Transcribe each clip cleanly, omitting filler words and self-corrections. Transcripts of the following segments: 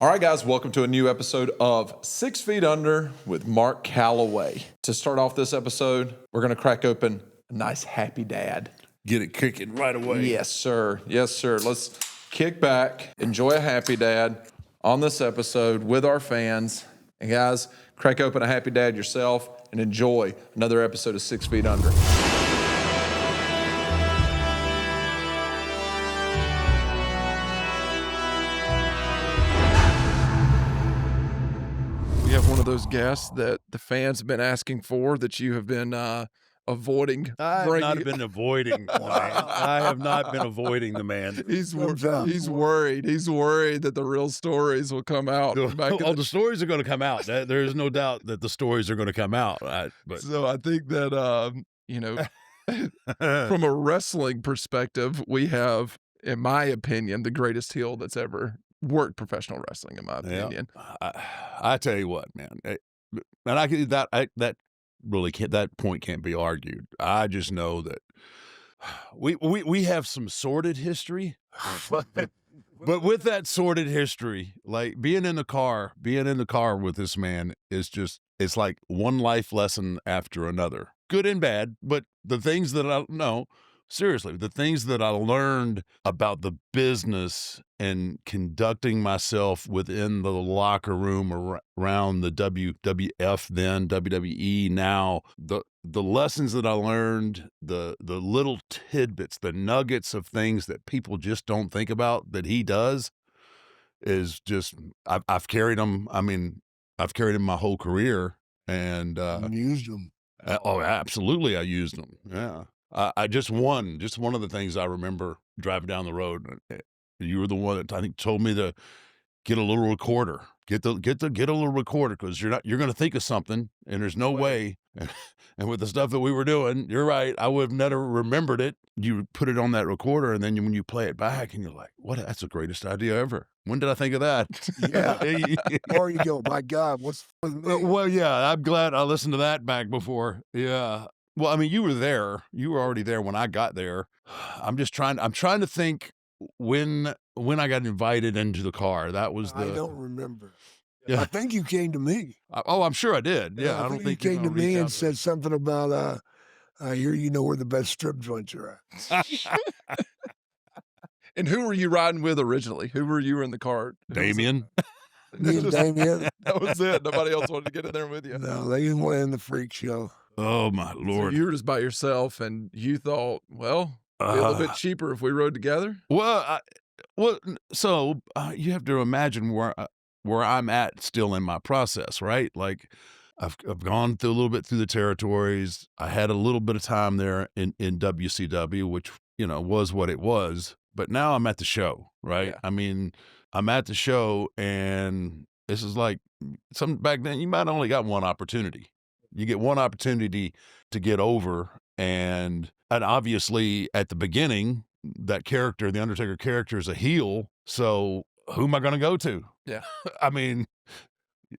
All right, guys, welcome to a new episode of 6 Feet Under with Mark Calaway. To start off this episode, we're going to crack open a nice Happy Dad. Get it kicking right away. Yes, sir. Yes, sir. Let's kick back, enjoy a Happy Dad on this episode with our fans. And guys, crack open a Happy Dad yourself and enjoy another episode of 6 Feet Under. We have one of those guests that the fans have been asking for that you have been avoiding. I have not been avoiding. I have not been avoiding the man. He's worried. He's worried that the real stories will come out. The stories are going to come out. There's no doubt that the stories are going to come out. So I think that, from a wrestling perspective, we have, in my opinion, the greatest heel that's ever worked professional wrestling, in my opinion. I tell you what, man, and that really can't. That point can't be argued. I just know that we have some sordid history, but with that sordid history, like being in the car with this man is just, it's like one life lesson after another, good and bad. But the things that the things that I learned about the business and conducting myself within the locker room around the WWF then, WWE now, the lessons that I learned, the little tidbits, the nuggets of things that people just don't think about that he does is just, I've carried them. I mean, I've carried them my whole career and used them. Oh, absolutely. I used them. Yeah. I just one of the things I remember driving down the road. You were the one that I think told me to get a little recorder, get a little recorder, because you're going to think of something, and there's no way. And with the stuff that we were doing, you're right. I would have never remembered it. You put it on that recorder, and then when you play it back, and you're like, "What? That's the greatest idea ever." When did I think of that? Yeah. Or you go, "My God, what's with me?" Well, yeah. I'm glad I listened to that back before. Yeah. Well, I mean, you were there. You were already there when I got there. I'm trying to think when I got invited into the car. That was I don't remember. Yeah. I think you came to me. I'm sure I did. Yeah, I don't think you came to me and said something about, I hear you know where the best strip joints are at. And who were you riding with originally? Who were you in the car? Damien. Me and Damien. That was it. Nobody else wanted to get in there with you. No, they didn't want in the freak show. Oh, my Lord. So you were just by yourself, and you thought, well, it'd be a little bit cheaper if we rode together? Well, so you have to imagine where I'm at still in my process, right? Like, I've gone through a little bit through the territories. I had a little bit of time there in WCW, which, was what it was. But now I'm at the show, right? Yeah. I mean, I'm at the show, and this is like, back then, you might only got one opportunity. You get one opportunity to get over, and obviously at the beginning, that character, the Undertaker character, is a heel. So who am I going to go to? Yeah, I mean,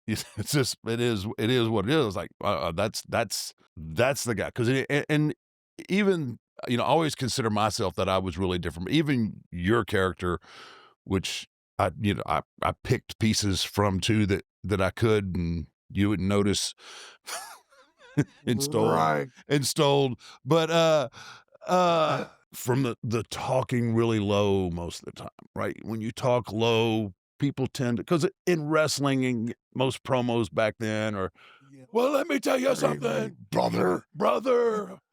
it's just it is what it is. Like that's the guy. Because and even I always consider myself that I was really different. Even your character, which I picked pieces from too that I could, and you would notice. Installed, but from the talking really low most of the time, right? When you talk low, people tend to, because in wrestling, most promos back then are, well, let me tell you something, brother,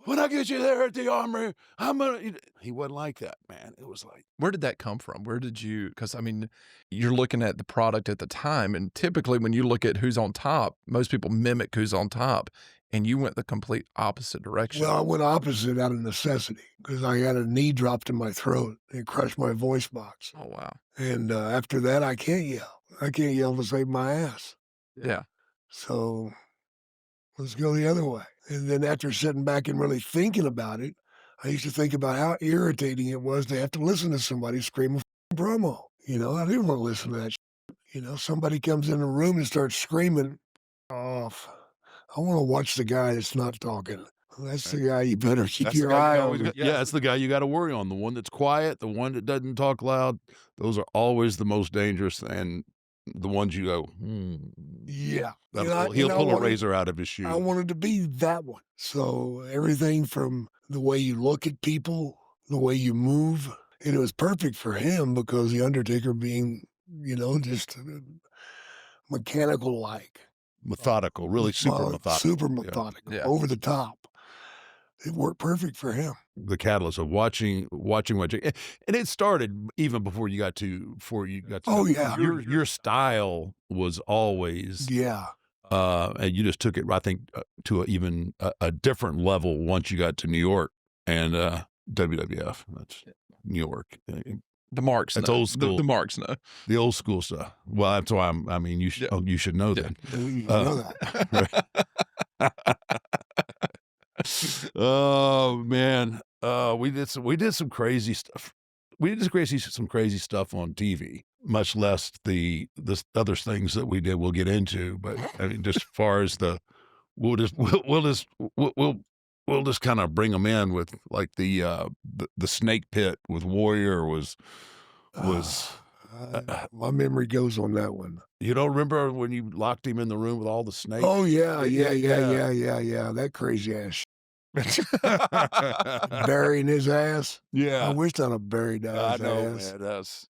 when I get you there at the Armory, he wasn't like that, man. It was like, where did that come from? Where did you, because I mean, you're looking at the product at the time, and typically when you look at who's on top, most people mimic who's on top. And you went the complete opposite direction. Well, I went opposite out of necessity because I had a knee dropped in my throat and crushed my voice box. Oh, wow. And after that, I can't yell. I can't yell to save my ass. Yeah. So let's go the other way. And then after sitting back and really thinking about it, I used to think about how irritating it was to have to listen to somebody scream a promo. I didn't want to listen to that shit. Somebody comes in the room and starts screaming off. I want to watch the guy that's not talking. That's the guy you better keep your eye on. Yeah, that's the guy you got to worry on. The one that's quiet, the one that doesn't talk loud. Those are always the most dangerous. And the ones you go, Yeah. he'll pull a razor out of his shoe. I wanted to be that one. So everything from the way you look at people, the way you move, and it was perfect for him because the Undertaker being, just mechanical-like. Methodical, really super methodical. Super methodical, Yeah. over the top. It worked perfect for him. The catalyst of watching what and it started even before you got to Oh, yeah. your style was always Yeah. and you just took it, I think, to even a different level once you got to New York and WWF. That's New York. The marks. That's know. old school. The marks. No. The old school stuff. Well, that's why you should know that. You know that. Oh man, we did some crazy stuff. We did some crazy stuff on TV. Much less the other things that we did. We'll get into, but I mean, just as far as we'll just kind of bring them in with like the snake pit with Warrior was. My memory goes on that one. You don't remember when you locked him in the room with all the snakes? Oh yeah. That crazy ass. Burying his ass. Yeah, I wished I'd have buried his ass. I know, man. That's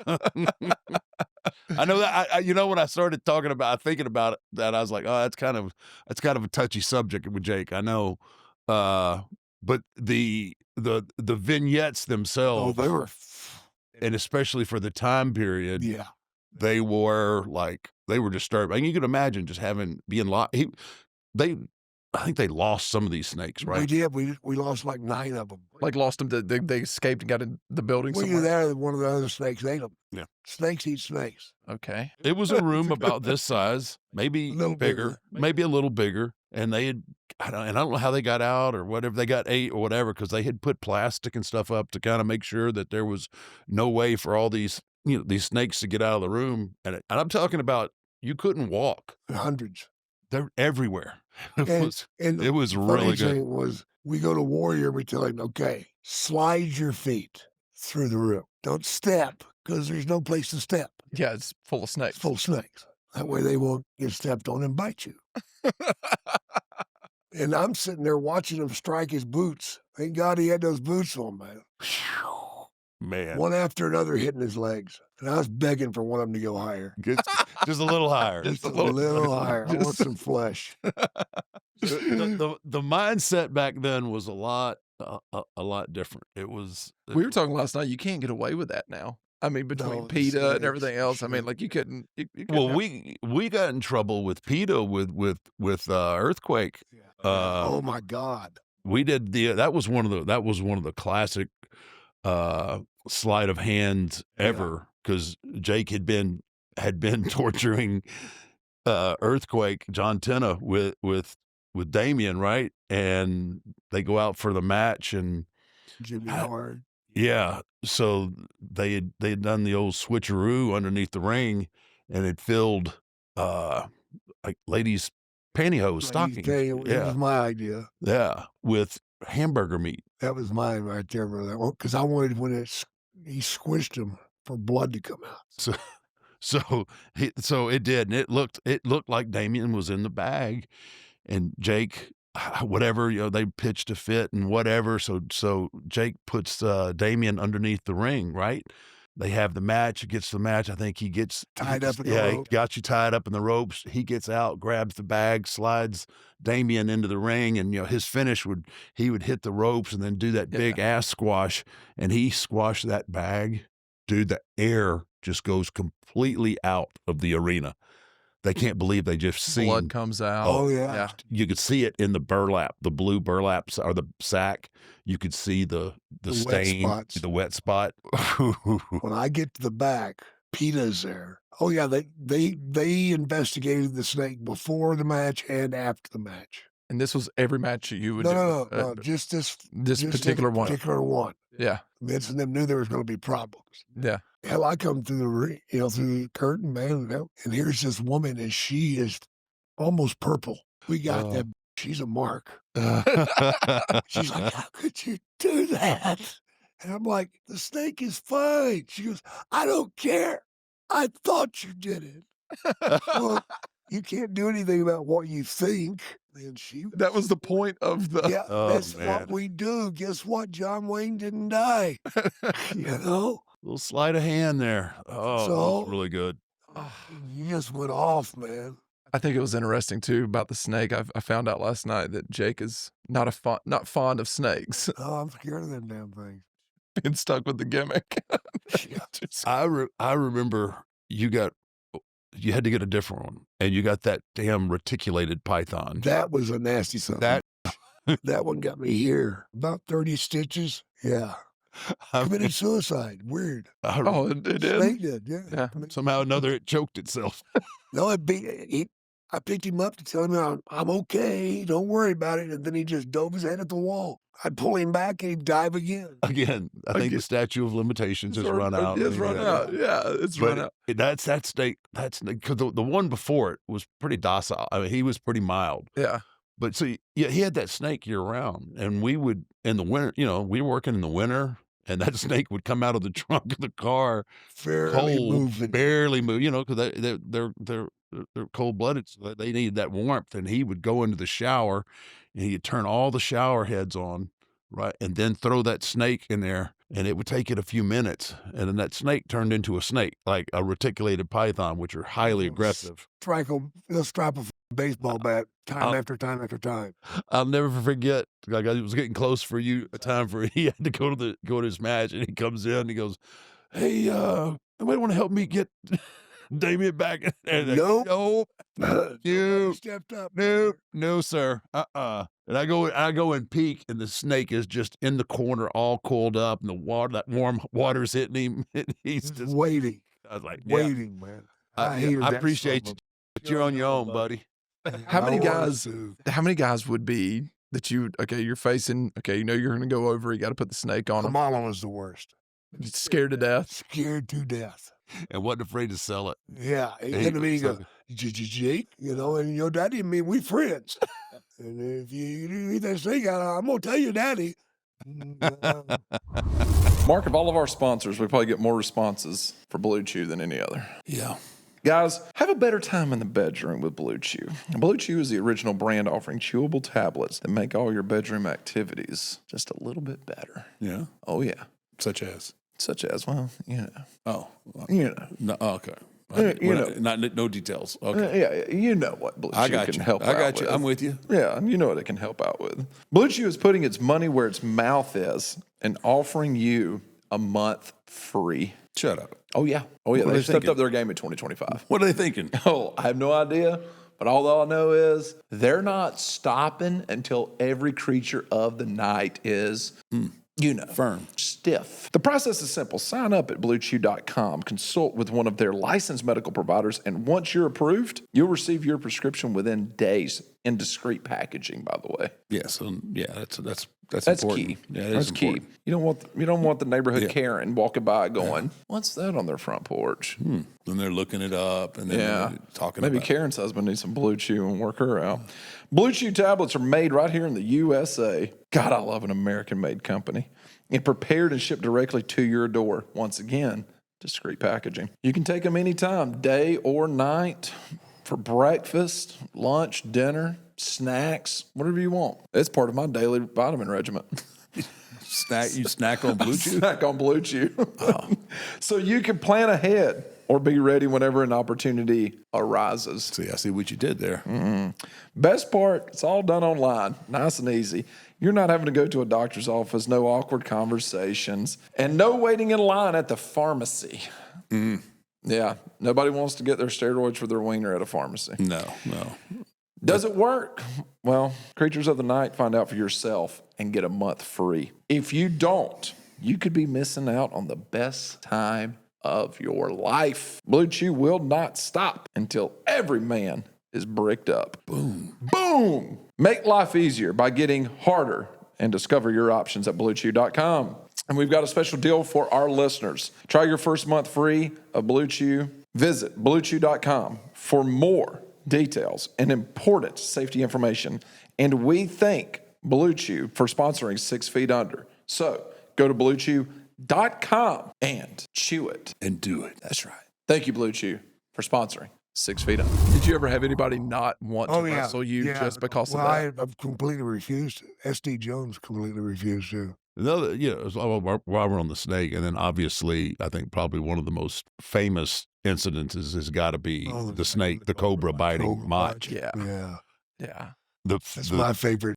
I know that. When I started thinking about that, I was like, oh, that's kind of a touchy subject with Jake. I know, but the vignettes themselves, they were, and especially for the time period, yeah, they were disturbing. I mean, you could imagine just being locked. I think they lost some of these snakes, right? We did. We lost like 9 of them. Like lost them. They escaped and got in the building We somewhere. were there. One of the other snakes ate them. Yeah. Snakes eat snakes. Okay. It was a room about this size, maybe A little bigger, maybe a little bigger, and I don't know how they got out or whatever. They got ate or whatever because they had put plastic and stuff up to kind of make sure that there was no way for all these snakes to get out of the room. And I'm talking about you couldn't walk. Hundreds. They're everywhere. It And was the really funny good. thing was, we go to Warrior, we tell him, okay, slide your feet through the room. Don't step, because there's no place to step. Yeah, it's full of snakes. It's full of snakes. That way they won't get stepped on and bite you. And I'm sitting there watching him strike his boots. Thank God he had those boots on, man. Man. One after another hitting his legs. And I was begging for one of them to go higher. Just a little higher. Just a little higher. I want some flesh. The mindset back then was a lot different. It was. We were talking last night. You can't get away with that now. I mean, between PETA and everything else. I mean, like you couldn't. We got in trouble with PETA with Earthquake. Yeah. Oh my God. We did that was one of the classic sleight of hand ever because Jake had been torturing Earthquake John Tena with Damien, right? And they go out for the match and Jimmy Hard. Yeah, so they had done the old switcheroo underneath the ring, and it filled like ladies' pantyhose stockings. It was my idea. Yeah, with hamburger meat. That was mine right there, brother. Because I wanted when he squished him for blood to come out. So it did, and it looked like Damien was in the bag, and Jake, whatever, they pitched a fit and whatever. So Jake puts Damien underneath the ring, right? They have the match. Gets the match. I think he gets tied up in the ropes. He got you tied up in the ropes. He gets out, grabs the bag, slides Damien into the ring, and his finish he would hit the ropes and then do that big ass squash, and he squashed that bag. Dude, the air just goes completely out of the arena. They can't believe they just seen blood comes out. Oh yeah. You could see it in the burlap, the blue burlap or the sack. You could see the stain, the wet spot. When I get to the back, PETA's there. Oh yeah, they investigated the snake before the match and after the match. And this was every match you would No, just this particular one. Particular one. Yeah. Vince and them knew there was going to be problems. Yeah. Hell, I come through the ring, through the curtain, man, and here's this woman, and she is almost purple. We got that. She's a mark. She's like, how could you do that? And I'm like, the snake is fine. She goes, I don't care. I thought you did it. Well, you can't do anything about what you think. And she was, That was the point of the. yeah, Oh, that's man. what we do. Guess what? John Wayne didn't die. You know? Little sleight of hand there. Oh, that was So- really good. You just went off, man. I think it was interesting too about the snake. I found out last night that Jake is not fond of snakes. Oh, I'm scared of them damn things. Being stuck with the gimmick. Yeah. Just- I remember you had to get a different one, and you got that damn reticulated python. That was a nasty something. That one got me here. About 30 stitches. Yeah. I mean, Committed suicide. Weird. oh, it did. Snake did, yeah. Yeah. somehow or another it choked itself. No, I picked him up to tell him I'm okay. Don't worry about it. And then he just dove his head at the wall. I'd pull him back and he'd dive again. Again, I think the statute of limitations has run out. It's run out. Yeah, it's run out. That's that snake. That's because the one before it was pretty docile. I mean, he was pretty mild. Yeah. But so yeah, he had that snake year round, and we would in the winter. You know, we were working in the winter, and that snake would come out of the trunk of the car, Barely moving. barely move. You know, because they're cold blooded, so they needed that warmth. And he would go into the shower, and he'd turn all the shower heads on, right, and then throw that snake in there, and it would take it a few minutes, and then that snake turned into a snake, like a reticulated python, which are highly aggressive. They'll strap a baseball bat time after time after time. I'll never forget. Like it was getting close for you. A time for he had to go to his match, and he comes in. And he goes, "Hey, anybody want to help me get Damien back?" And Nope. you Stepped up. no, sir. And I go and peek, and the snake is just in the corner, all coiled up, and that warm water's hitting him. And he's just waiting. I was like, Waiting, man. I hated that appreciate son you, but you're on your own, buddy. How many I was guys? too. How many guys would be that you? Okay, you're facing. Okay, you know you're going to go over. You got to put the snake on him. Kamala was the worst. Scared to death. Scared to death. And wasn't afraid to sell it. Yeah. He came to me and he goes, Jake, you know, and your daddy and me, we friends. And if you eat that snake out, I'm going to tell your daddy. Mark, of all of our sponsors, we probably get more responses for Bluechew than any other. Yeah. Guys, have a better time in the bedroom with Bluechew. Bluechew is the original brand offering chewable tablets that make all your bedroom activities just a little bit better. Yeah. Oh, yeah. Such as. Well, Oh. you know. No, okay. No details. Okay. Yeah, you know what Bluechew can help out I got you. with. I'm with you. Yeah, you know what it can help out with. Bluechew is putting its money where its mouth is and offering you a month free. Shut up. Oh, yeah. are They they stepped thinking? up their game in 2025. What are they thinking? Oh, I have no idea. But all I know is they're not stopping until every creature of the night is, Firm. stiff. The process is simple. Sign up at bluechew.com, consult with one of their licensed medical providers, and once you're approved, you'll receive your prescription within days in discreet packaging, by the way. Yes. That's That's important. key. Yeah, it That's is key. important. You don't want the neighborhood Karen walking by going, "What's that on their front porch?" Then they're looking it up and then they're talking Maybe about Karen's husband needs some Bluechew and work her out. Bluechew tablets are made right here in the USA. God, I love an American-made company. And prepared and shipped directly to your door. Once again, discreet packaging. You can take them anytime, day or night, for breakfast, lunch, dinner, snacks, whatever you want. It's part of my daily vitamin regimen. You snack on Bluechew? Snack on Bluechew. So you can plan ahead or be ready whenever an opportunity arises. See, I see what you did there. Best part, it's all done online, nice and easy. You're not having to go to a doctor's office, no awkward conversations, and no waiting in line at the pharmacy. Yeah, nobody wants to get their steroids for their wiener at a pharmacy. No. Does it work? Well, creatures of the night, find out for yourself and get a month free. If you don't, you could be missing out on the best time of your life. Bluechew will not stop until every man is bricked up. Boom. Boom. Make life easier by getting harder and discover your options at bluechew.com. And we've got a special deal for our listeners. Try your first month free of Bluechew. Visit bluechew.com for more details and important safety information. And we thank Bluechew for sponsoring 6 Feet Under. So go to bluechew.com and chew it. And do it. That's right. Thank you, Bluechew, for sponsoring 6 Feet Under. Did you ever have anybody not want to wrestle you just because of that? I've completely refused. SD Jones completely refused to. Another, while we're on the snake, and then obviously, I think probably one of the most famous incidences has got to be the snake, the cobra biting Mach. Yeah. Yeah. That's my favorite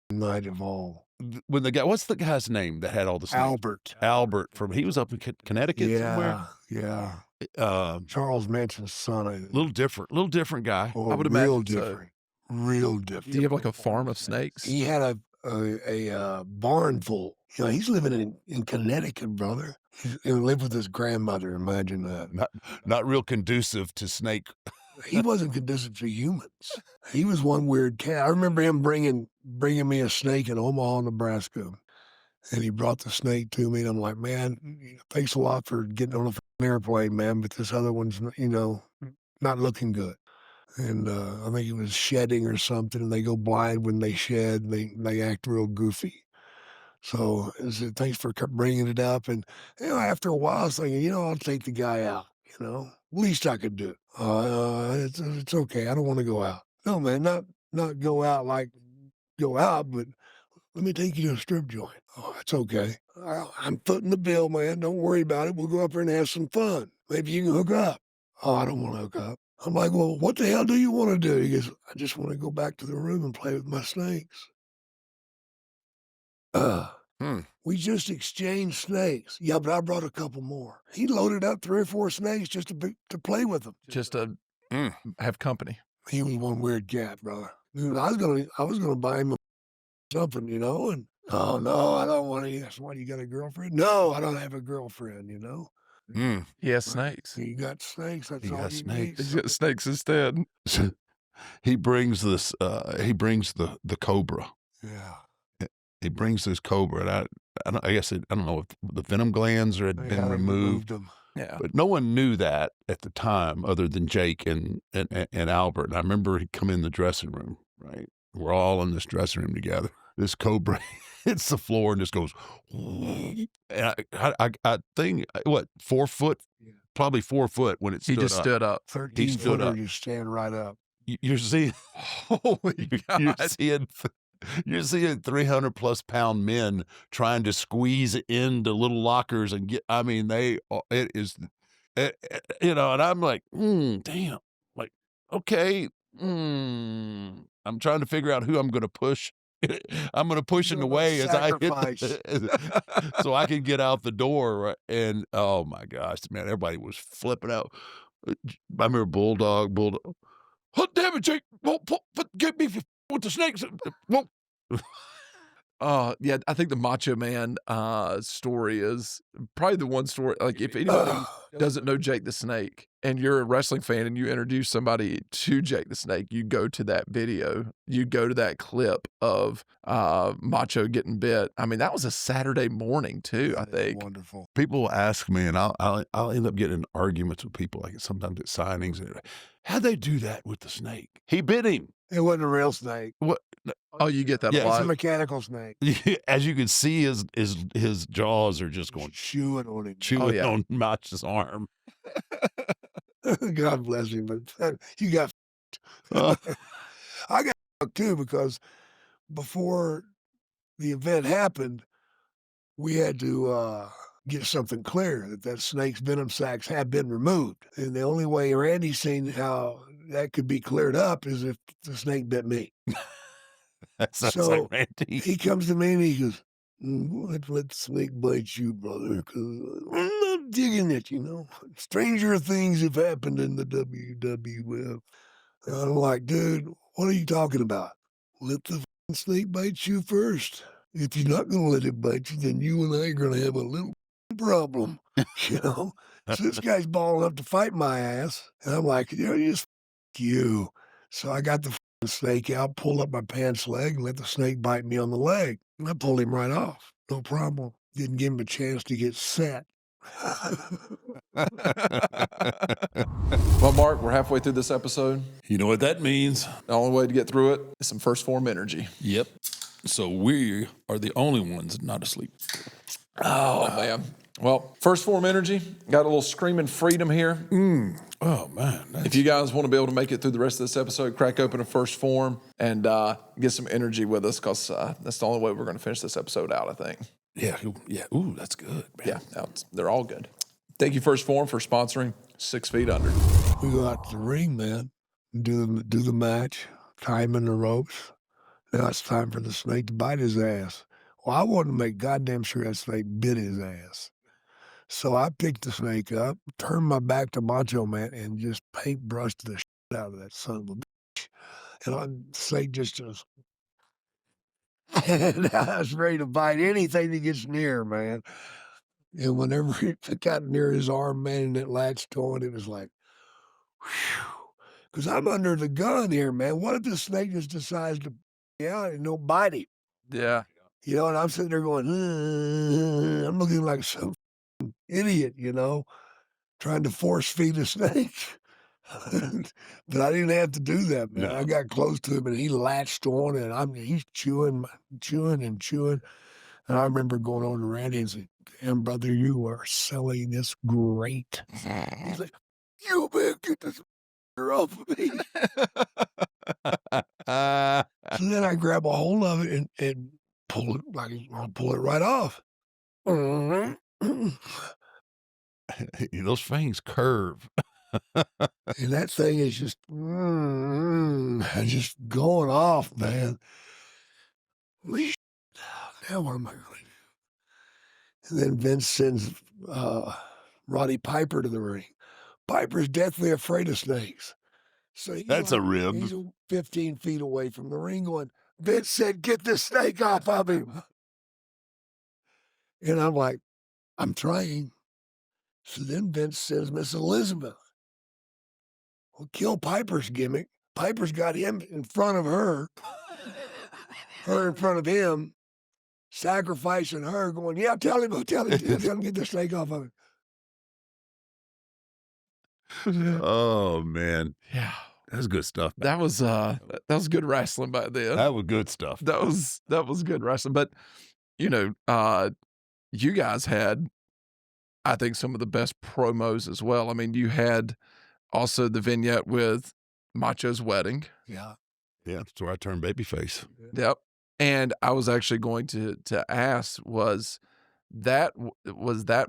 night of all. When the guy, what's the guy's name that had all the snakes? Albert he was up in Connecticut somewhere. Yeah. Charles Manson's son. Little different guy. Oh, I would real imagine so. different. Real different. Do you have like a farm of snakes? He had a barn full. You know, he's living in Connecticut, brother. He lived with his grandmother. Imagine that. Not real conducive to snake. He wasn't conducive to humans. He was one weird cat. I remember him bringing me a snake in Omaha, Nebraska, and he brought the snake to me. And I'm like, man, thanks a lot for getting on an airplane, man, but this other one's, not looking good. And I think he was shedding or something, and they go blind when they shed. They act real goofy. So I said, thanks for bringing it up. And after a while, I was thinking, I'll take the guy out. Least I could do. It's okay. I don't want to go out. No, man, not go out like go out, but let me take you to a strip joint. Oh, it's okay. I'm footing the bill, man. Don't worry about it. We'll go up there and have some fun. Maybe you can hook up. Oh, I don't want to hook up. I'm like, well, what the hell do you want to do? He goes, I just want to go back to the room and play with my snakes. We just exchanged snakes. Yeah, but I brought a couple more. He loaded up 3 or 4 snakes just to play with them. Just to have company. He was one weird cat, brother. Dude, I was gonna buy him something, and oh no, I don't want to. That's why you got a girlfriend? No, I don't have a girlfriend. He has snakes. You got snakes. That's He all got you snakes. He's got snakes instead. He brings this. He brings the cobra. Yeah. He brings this cobra, and I don't know if the venom glands had been removed. Them. Yeah. But no one knew that at the time other than Jake and Albert. And I remember he'd come in the dressing room, right? We're all in this dressing room together. This cobra hits the floor and just goes, and I think, 4 foot? Yeah. Probably 4 foot when it stood up. He just stood up. 13 footer, you stand right up. You're seeing, holy God. You're seeing 300 plus pound men trying to squeeze into little lockers and get, it is, and I'm like, damn, like, okay. I'm trying to figure out who I'm going to push. I'm going to push in the way as I hit, so I can get out the door. Right? And oh my gosh, man, everybody was flipping out. I remember Bulldog. Oh, damn it, Jake. Get me with the snakes. Yeah, I think the Macho Man story is probably the one story. Like, if anybody doesn't know Jake the Snake and you're a wrestling fan and you introduce somebody to Jake the Snake, you go to that video, you go to that clip of Macho getting bit. I mean, that was a Saturday morning too, I think. Wonderful. People will ask me, and I'll end up getting in arguments with people, like sometimes at signings. How'd they do that with the snake? He bit him. It wasn't a real snake. What? Oh, you get that a It's a lot. mechanical snake. As you can see, his jaws are just going chewing on it. Chewing on Mach's arm. God bless him, but you got I got too, because before the event happened, we had to get something clear that snake's venom sacs had been removed. And the only way Randy's seen how that could be cleared up is if the snake bit me. That sounds So like Randy. he comes to me and he goes, let the snake bite you, brother, because I'm not digging it, Stranger things have happened in the WWF. And I'm like, dude, what are you talking about? Let the snake bite you first. If you're not going to let it bite you, then you and I are going to have a little problem, So this guy's balling up to fight my ass. And I'm like, just you. So I got the snake out, pulled up my pants leg, and let the snake bite me on the leg. And I pulled him right off. No problem. Didn't give him a chance to get set. Well, Mark, we're halfway through this episode. You know what that means? The only way to get through it is some first form energy. Yep. So we are the only ones not asleep. Oh, man. Well, first Phorm energy, got a little screaming freedom here. Oh, man. If you guys want to be able to make it through the rest of this episode, crack open a first Phorm and get some energy with us, because that's the only way we're going to finish this episode out, I think. Yeah. Ooh, that's good, man. Yeah, they're all good. Thank you, First Phorm, for sponsoring 6 Feet Under. We go out to the ring, man, do the match, tie him in the ropes. Now it's time for the snake to bite his ass. Well, I wanted to make goddamn sure that snake bit his ass. So I picked the snake up, turned my back to Macho Man, and just paintbrushed the shit out of that son of a bitch. And the snake just and I was ready to bite anything that gets near, man. And whenever it got near his arm, man, and it latched on, it was like, whew. Because I'm under the gun here, man. What if the snake just decides to out and don't bite him? Yeah. You know, and I'm sitting there going, I'm looking like some idiot, you know, trying to force feed a snake. But I didn't have to do that, man. No. I got close to him and he latched on, and he's chewing. And I remember going over to Randy and saying, damn, brother, you are selling this great. He's like, you man, get this off of me. So then I grab a hold of it and pull it, like I'll pull it right off. Those fangs curve. And that thing is just going off, man. Now what am I going to do? And then Vince sends Roddy Piper to the ring. Piper's deathly afraid of snakes. So That's a rib. He's 15 feet away from the ring going, Vince said, get this snake off of him. And I'm like, I'm trying. So then Vince sends Miss Elizabeth. Well, kill Piper's gimmick. Piper's got him in front of her in front of him, sacrificing her, going, yeah, tell him, get the snake off of him. Oh, man. Yeah. That's good stuff. That was good wrestling back then. That was good stuff. That was good wrestling. But, you know, you guys had, I think, some of the best promos as well. I mean, you had also the vignette with Macho's wedding. Yeah. Yeah, that's where I turned babyface. Yep. And I was actually going to ask, was that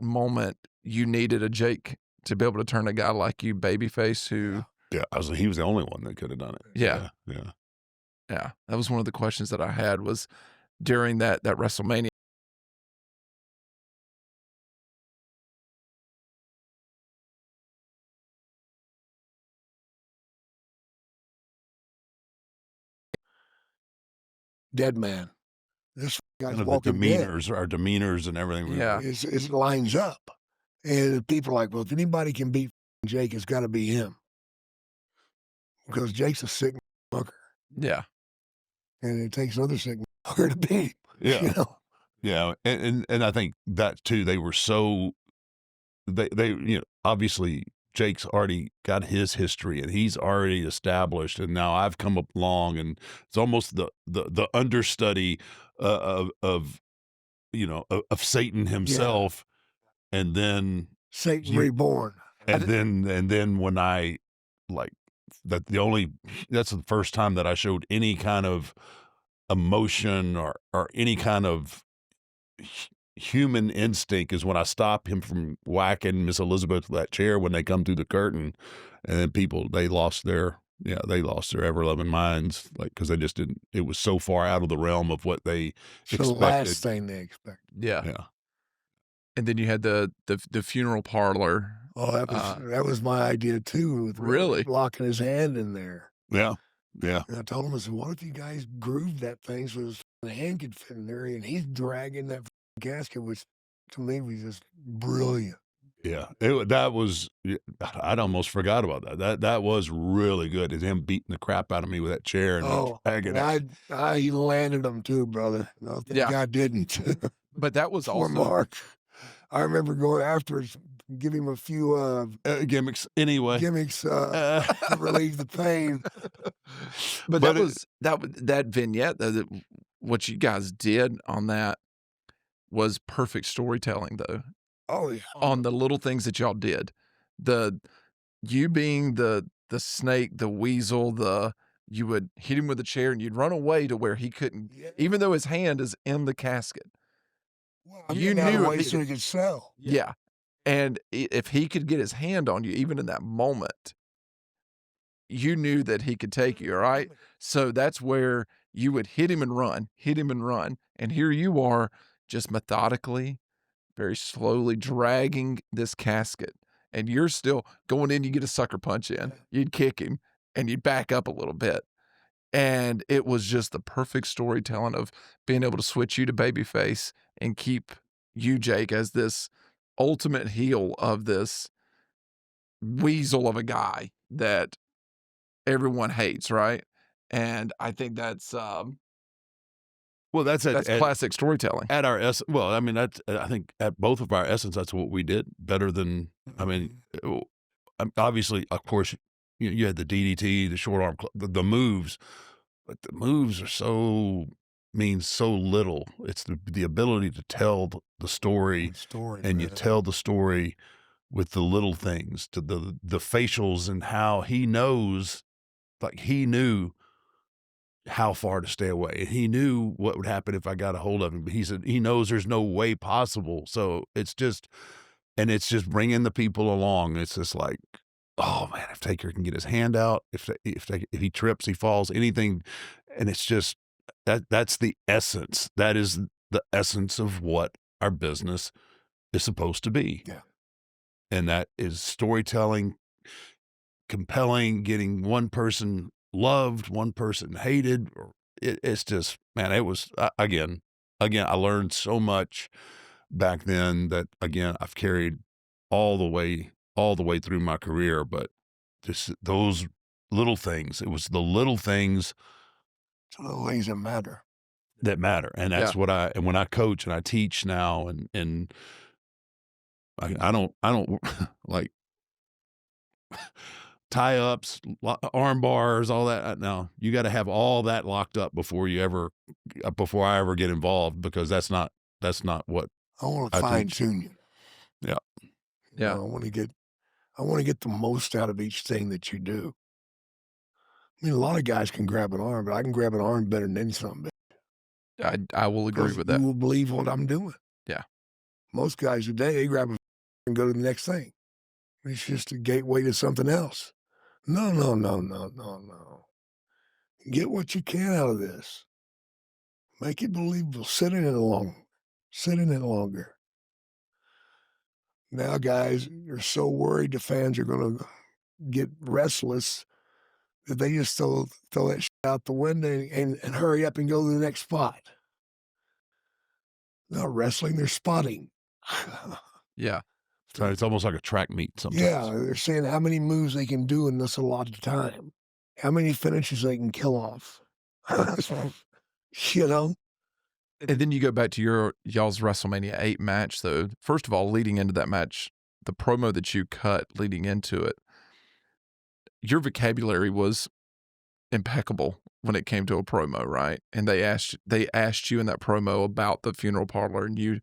moment you needed a Jake to be able to turn a guy like you babyface who... Yeah, he was the only one that could have done it. Yeah. Yeah. That was one of the questions that I had, was during that WrestleMania. Dead man. This guy's Kind of walking our demeanors and everything. Yeah. It lines up. And people are like, well, if anybody can beat Jake, it's got to be him. Because Jake's a sick fucker. Yeah. And it takes another sick fucker to beat him. Yeah. You know? Yeah. And I think that too, they were so, they you know, obviously Jake's already got his history and he's already established, and now I've come along, and it's almost the understudy of you know, of Satan himself. Yeah. And then Satan reborn. And then when I like that's the first time that I showed any kind of emotion or any kind of human instinct, is when I stop him from whacking Miss Elizabeth with that chair when they come through the curtain. And then people, they lost their ever-loving minds, like, because they just didn't, it was so far out of the realm of what they expected. The last thing they expected. Yeah. And then you had the funeral parlor. Oh, that was my idea too. With really locking his hand in there. Yeah. And I told him, I said, what if you guys grooved that thing so his hand could fit in there? And he's dragging that casket, which to me was just brilliant. Yeah, that was, I'd almost forgot about that. That was really good. Is him beating the crap out of me with that chair and dragging it. He landed him too, brother. No, thank God didn't. But that was Poor also Mark. I remember going afterwards, give him a few gimmicks anyway. To relieve the pain. But that vignette, what you guys did on that was perfect storytelling, though. Oh, yeah. on the little things that y'all did. You being the snake, the weasel, you would hit him with a chair and you'd run away to where he couldn't, Yeah. even though his hand is in the casket. Well, I'm You getting out of knew the if way he so he could sell. Yeah. And if he could get his hand on you, even in that moment, you knew that he could take you, all right? So that's where you would hit him and run, hit him and run. And here you are just methodically, very slowly dragging this casket. And you're still going in, you get a sucker punch in, you'd kick him, and you'd back up a little bit. And it was just the perfect storytelling of being able to switch you to Babyface and keep you, Jake, as this ultimate heel of this weasel of a guy that everyone hates, right? And I think that's Well, that's classic storytelling. at our essence. Well, I mean, that's I think at both of our essence, that's what we did better than. I mean, obviously, of course, you had the DDT, the short arm, the moves, but the moves are mean so little. It's the ability to tell the story, and you tell the story with the little things, to the facials and how he knows, like he knew how far to stay away. He knew what would happen if I got a hold of him, but he said he knows there's no way possible. So it's just bringing the people along. It's just like, oh man, if Taker can get his hand out, if he trips, he falls, anything, and it's just that's the essence. That is the essence of what our business is supposed to be. Yeah. And that is storytelling, compelling, getting one person loved, one person hated. It's just, man, it was, again, I learned so much back then that, again, I've carried all the way through my career. But just those little things, it was the little things It's the little things that matter. And that's what and when I coach and I teach now, and I don't like tie ups, arm bars, all that. No, you got to have all that locked up before I ever get involved, because that's not what I want to I fine teach. tune you. Yeah. You know, I want to get the most out of each thing that you do. I mean, a lot of guys can grab an arm, but I can grab an arm better than any son of a bitch. I will agree with that. You will believe what I'm doing. Yeah. Most guys today, they grab a and go to the next thing. It's just a gateway to something else. No. Get what you can out of this. Make it believable. Sit in it longer. Now, guys, you're so worried the fans are going to get restless that they just throw that shit out the window and hurry up and go to the next spot. Not wrestling, they're spotting. Yeah. So it's almost like a track meet sometimes. Yeah, they're saying how many moves they can do in this allotted time, how many finishes they can kill off. You know? And then you go back to y'all's WrestleMania VIII match, though. First of all, leading into that match, the promo that you cut leading into it, your vocabulary was impeccable when it came to a promo, right? And they asked you in that promo about the funeral parlor, and you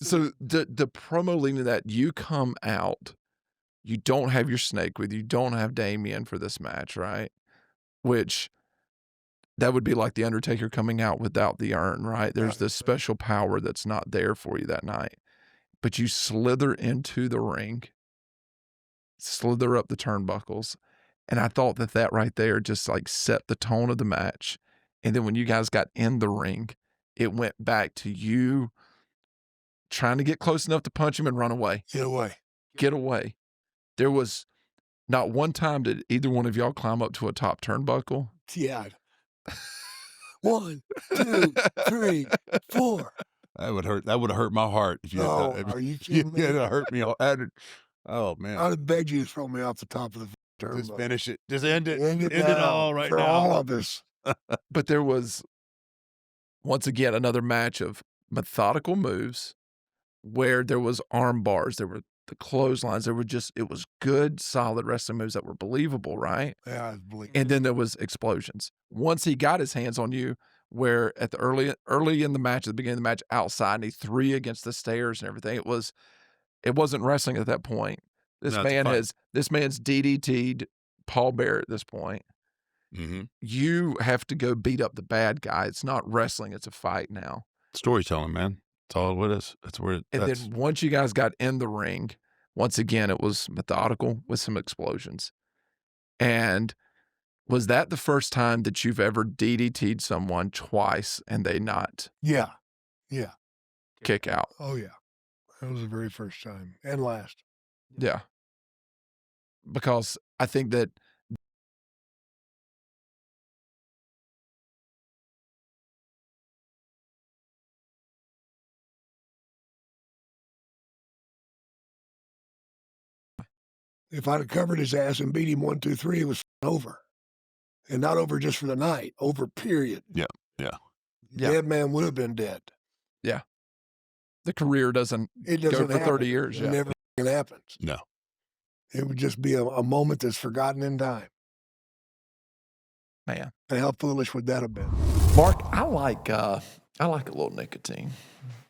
So the promo leading to that, you come out, you don't have your snake with you, you don't have Damien for this match, right? Which that would be like the Undertaker coming out without the urn, right? There's this special power that's not there for you that night. But you slither into the ring, slither up the turnbuckles, and I thought that right there just like set the tone of the match. And then when you guys got in the ring, it went back to you trying to get close enough to punch him and run away. Get away. There was not one time did either one of y'all climb up to a top turnbuckle. Yeah. 1, 2, 3, 4. That would hurt. That would have hurt my heart if you. Are you kidding me? Yeah, that hurt me. Oh man! I'd have begged you to throw me off the top of the turnbuckle. Just finish it. Just end it. End it all right for now. all of us. But there was once again another match of methodical moves where there was arm bars, there were the clotheslines. It was good, solid wrestling moves that were believable, right? Yeah, I believe. And then there was explosions. Once he got his hands on you, where at the early in the match, at the beginning of the match, outside, and he threw you against the stairs and everything. It wasn't wrestling at that point. This No, it's a fight. man's DDT'd Paul Bear at this point. Mm-hmm. You have to go beat up the bad guy. It's not wrestling, it's a fight now. Storytelling, man. That's all it is. That's where Then once you guys got in the ring, once again, it was methodical with some explosions. And was that the first time that you've ever DDT'd someone twice and they not Yeah. kick out? Oh, yeah. That was the very first time and last. Yeah. Because I think that If I'd have covered his ass and beat him 1, 2, 3, it was over. And not over just for the night, over period. Yeah. Dead man would have been dead. the career doesn't It go doesn't for happen. 30 years. It Yeah. never happens. No. It would just be a moment that's forgotten in time. Man. And how foolish would that have been? Mark, I like a little nicotine.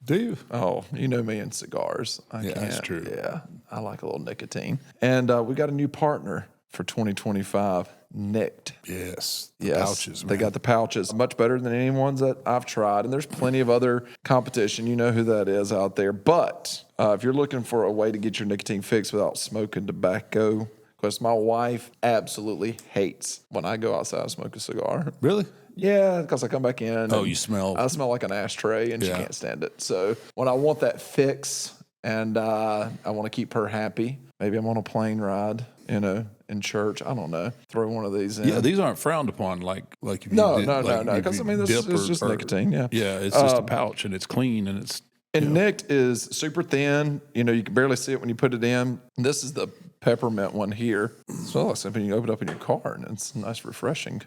Do you? Oh, you know me and cigars. Yeah, that's true. Yeah, I like a little nicotine. And we got a new partner for 2025, NYKD. Yes. Yes, Pouches, they man. got the pouches, much better than any ones that I've tried. And there's plenty of other competition. You know who that is out there. But if you're looking for a way to get your nicotine fix without smoking tobacco, because my wife absolutely hates when I go outside and smoke a cigar. Really? Yeah, because I come back in. Oh, and you smell. I smell like an ashtray, and she Yeah. can't stand it. So when I want that fix, and I want to keep her happy, maybe I'm on a plane ride, in church. I don't know. Throw one of these in. Yeah, these aren't frowned upon like if you No, did, no, like no. if Because you I mean, this dip is just nicotine. Yeah. Yeah, it's just a pouch and it's clean and it's And NYKD is super thin. You can barely see it when you put it in. This is the peppermint one here. It smells like something you open up in your car, and it's a nice, refreshing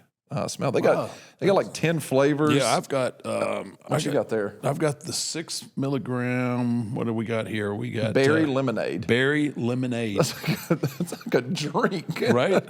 smell. They got like 10 flavors. Yeah, I've got What you got there? I've got the 6 milligram. What do we got here? We got Berry lemonade. berry lemonade. That's like a drink, Right?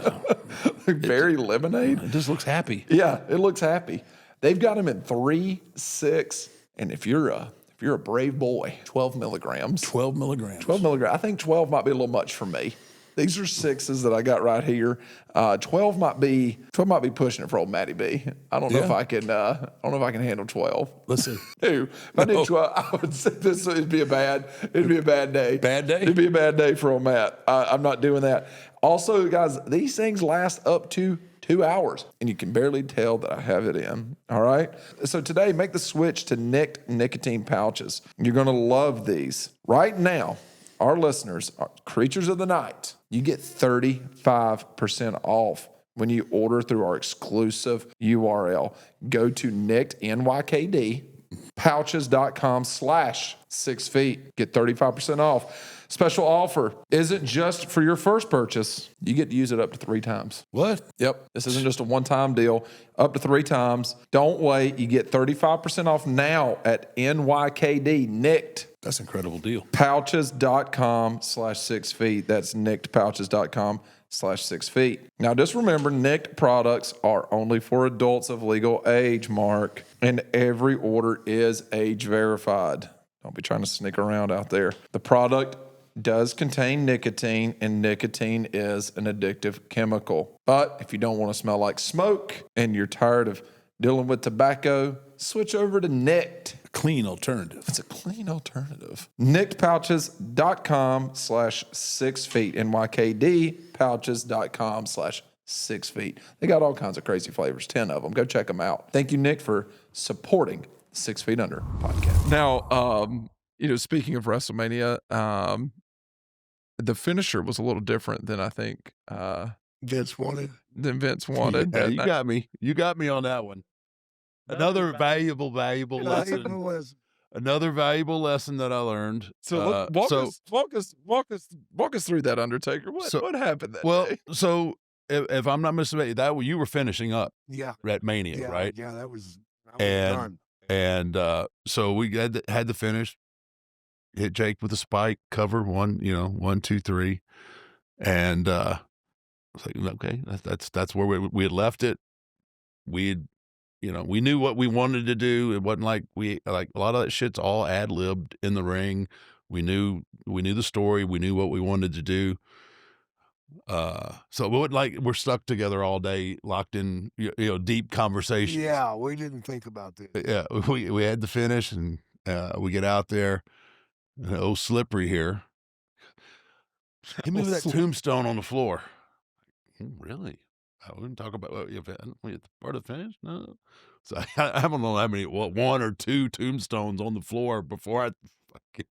Berry lemonade. It just looks happy. Yeah, it looks happy. They've got them in 3, 6, and if you're a brave boy, 12 milligrams. 12 milligrams. 12 milligrams. I think 12 might be a little much for me. These are 6s that I got right here. 12 might be pushing it for old Matty B. I don't know if I can. I don't know if I can handle 12. Listen. Dude, if I did 12, I would say it'd be a bad day. Bad day? It'd be a bad day for old Matt. I'm not doing that. Also, guys, these things last up to 2 hours, and you can barely tell that I have it in. All right. So today, make the switch to NYKD nicotine pouches. You're going to love these. Right now, our listeners are creatures of the night. You get 35% off when you order through our exclusive URL. Go to NYKD Pouches.com/6 feet. Get 35% off. Special offer isn't just for your first purchase. You get to use it up to 3 times. What? Yep. This isn't just a one-time deal. Up to 3 times. Don't wait. You get 35% off now at NYKD NYKD That's an incredible deal. Pouches.com/6 feet. That's NYKDPouches.com/6 feet. Now, just remember, NYKD products are only for adults of legal age, Mark, and every order is age verified. Don't be trying to sneak around out there. The product does contain nicotine, and nicotine is an addictive chemical. But if you don't want to smell like smoke and you're tired of dealing with tobacco, switch over to NYKD. Clean alternative. It's a clean alternative. NYKDPouches.com/6 feet. NYKDPouches.com/6 feet. They got all kinds of crazy flavors, 10 of them. Go check them out. Thank you, NYKD, for supporting 6 Feet Under podcast. Now, speaking of WrestleMania, the finisher was a little different than I think Vince wanted. Vince wanted. Yeah, And you got me. You got me on that one. Another valuable lesson. Another valuable lesson that I learned. So walk us through that, Undertaker. What happened that day? So if I'm not mistaken, you were finishing up Yeah. at Mania, right? Yeah, that was And- done. And so we had the finish. hit Jake with a spike, cover 1, 1, 2, 3. And I was like, okay, that's where we had left it. We had, we knew what we wanted to do. It wasn't like like a lot of that shit's all ad-libbed in the ring. We knew the story. We knew what we wanted to do. So it wasn't like we're stuck together all day, locked in, deep conversations. Yeah, we didn't think about this. Yeah, we had the finish, and we get out there. Oh, Slippery here. Hit me with that tombstone on the floor. Really? I wouldn't talk about part of the finish. No. So I don't know how many, 1 or 2 tombstones on the floor before I fucking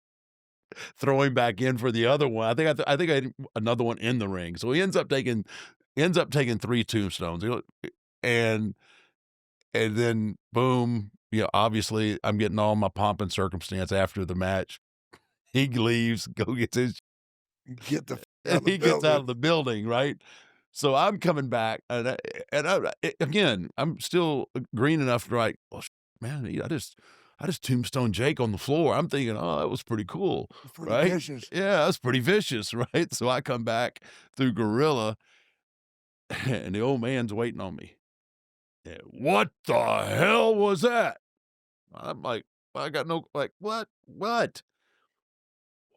throw him back in for the other one. I think I had another one in the ring. So he ends up taking 3 tombstones. And then boom, obviously I'm getting all my pomp and circumstance after the match. He leaves, go gets his Get the he gets out of the building, right? So I'm coming back, and again, I'm still green enough to like, well, man, I just tombstone Jake on the floor. I'm thinking, oh, that was pretty cool, pretty right? vicious. Yeah, that's pretty vicious, right? So I come back through Gorilla, and the old man's waiting on me. Yeah, what the hell was that? I'm like, I got no, like, what?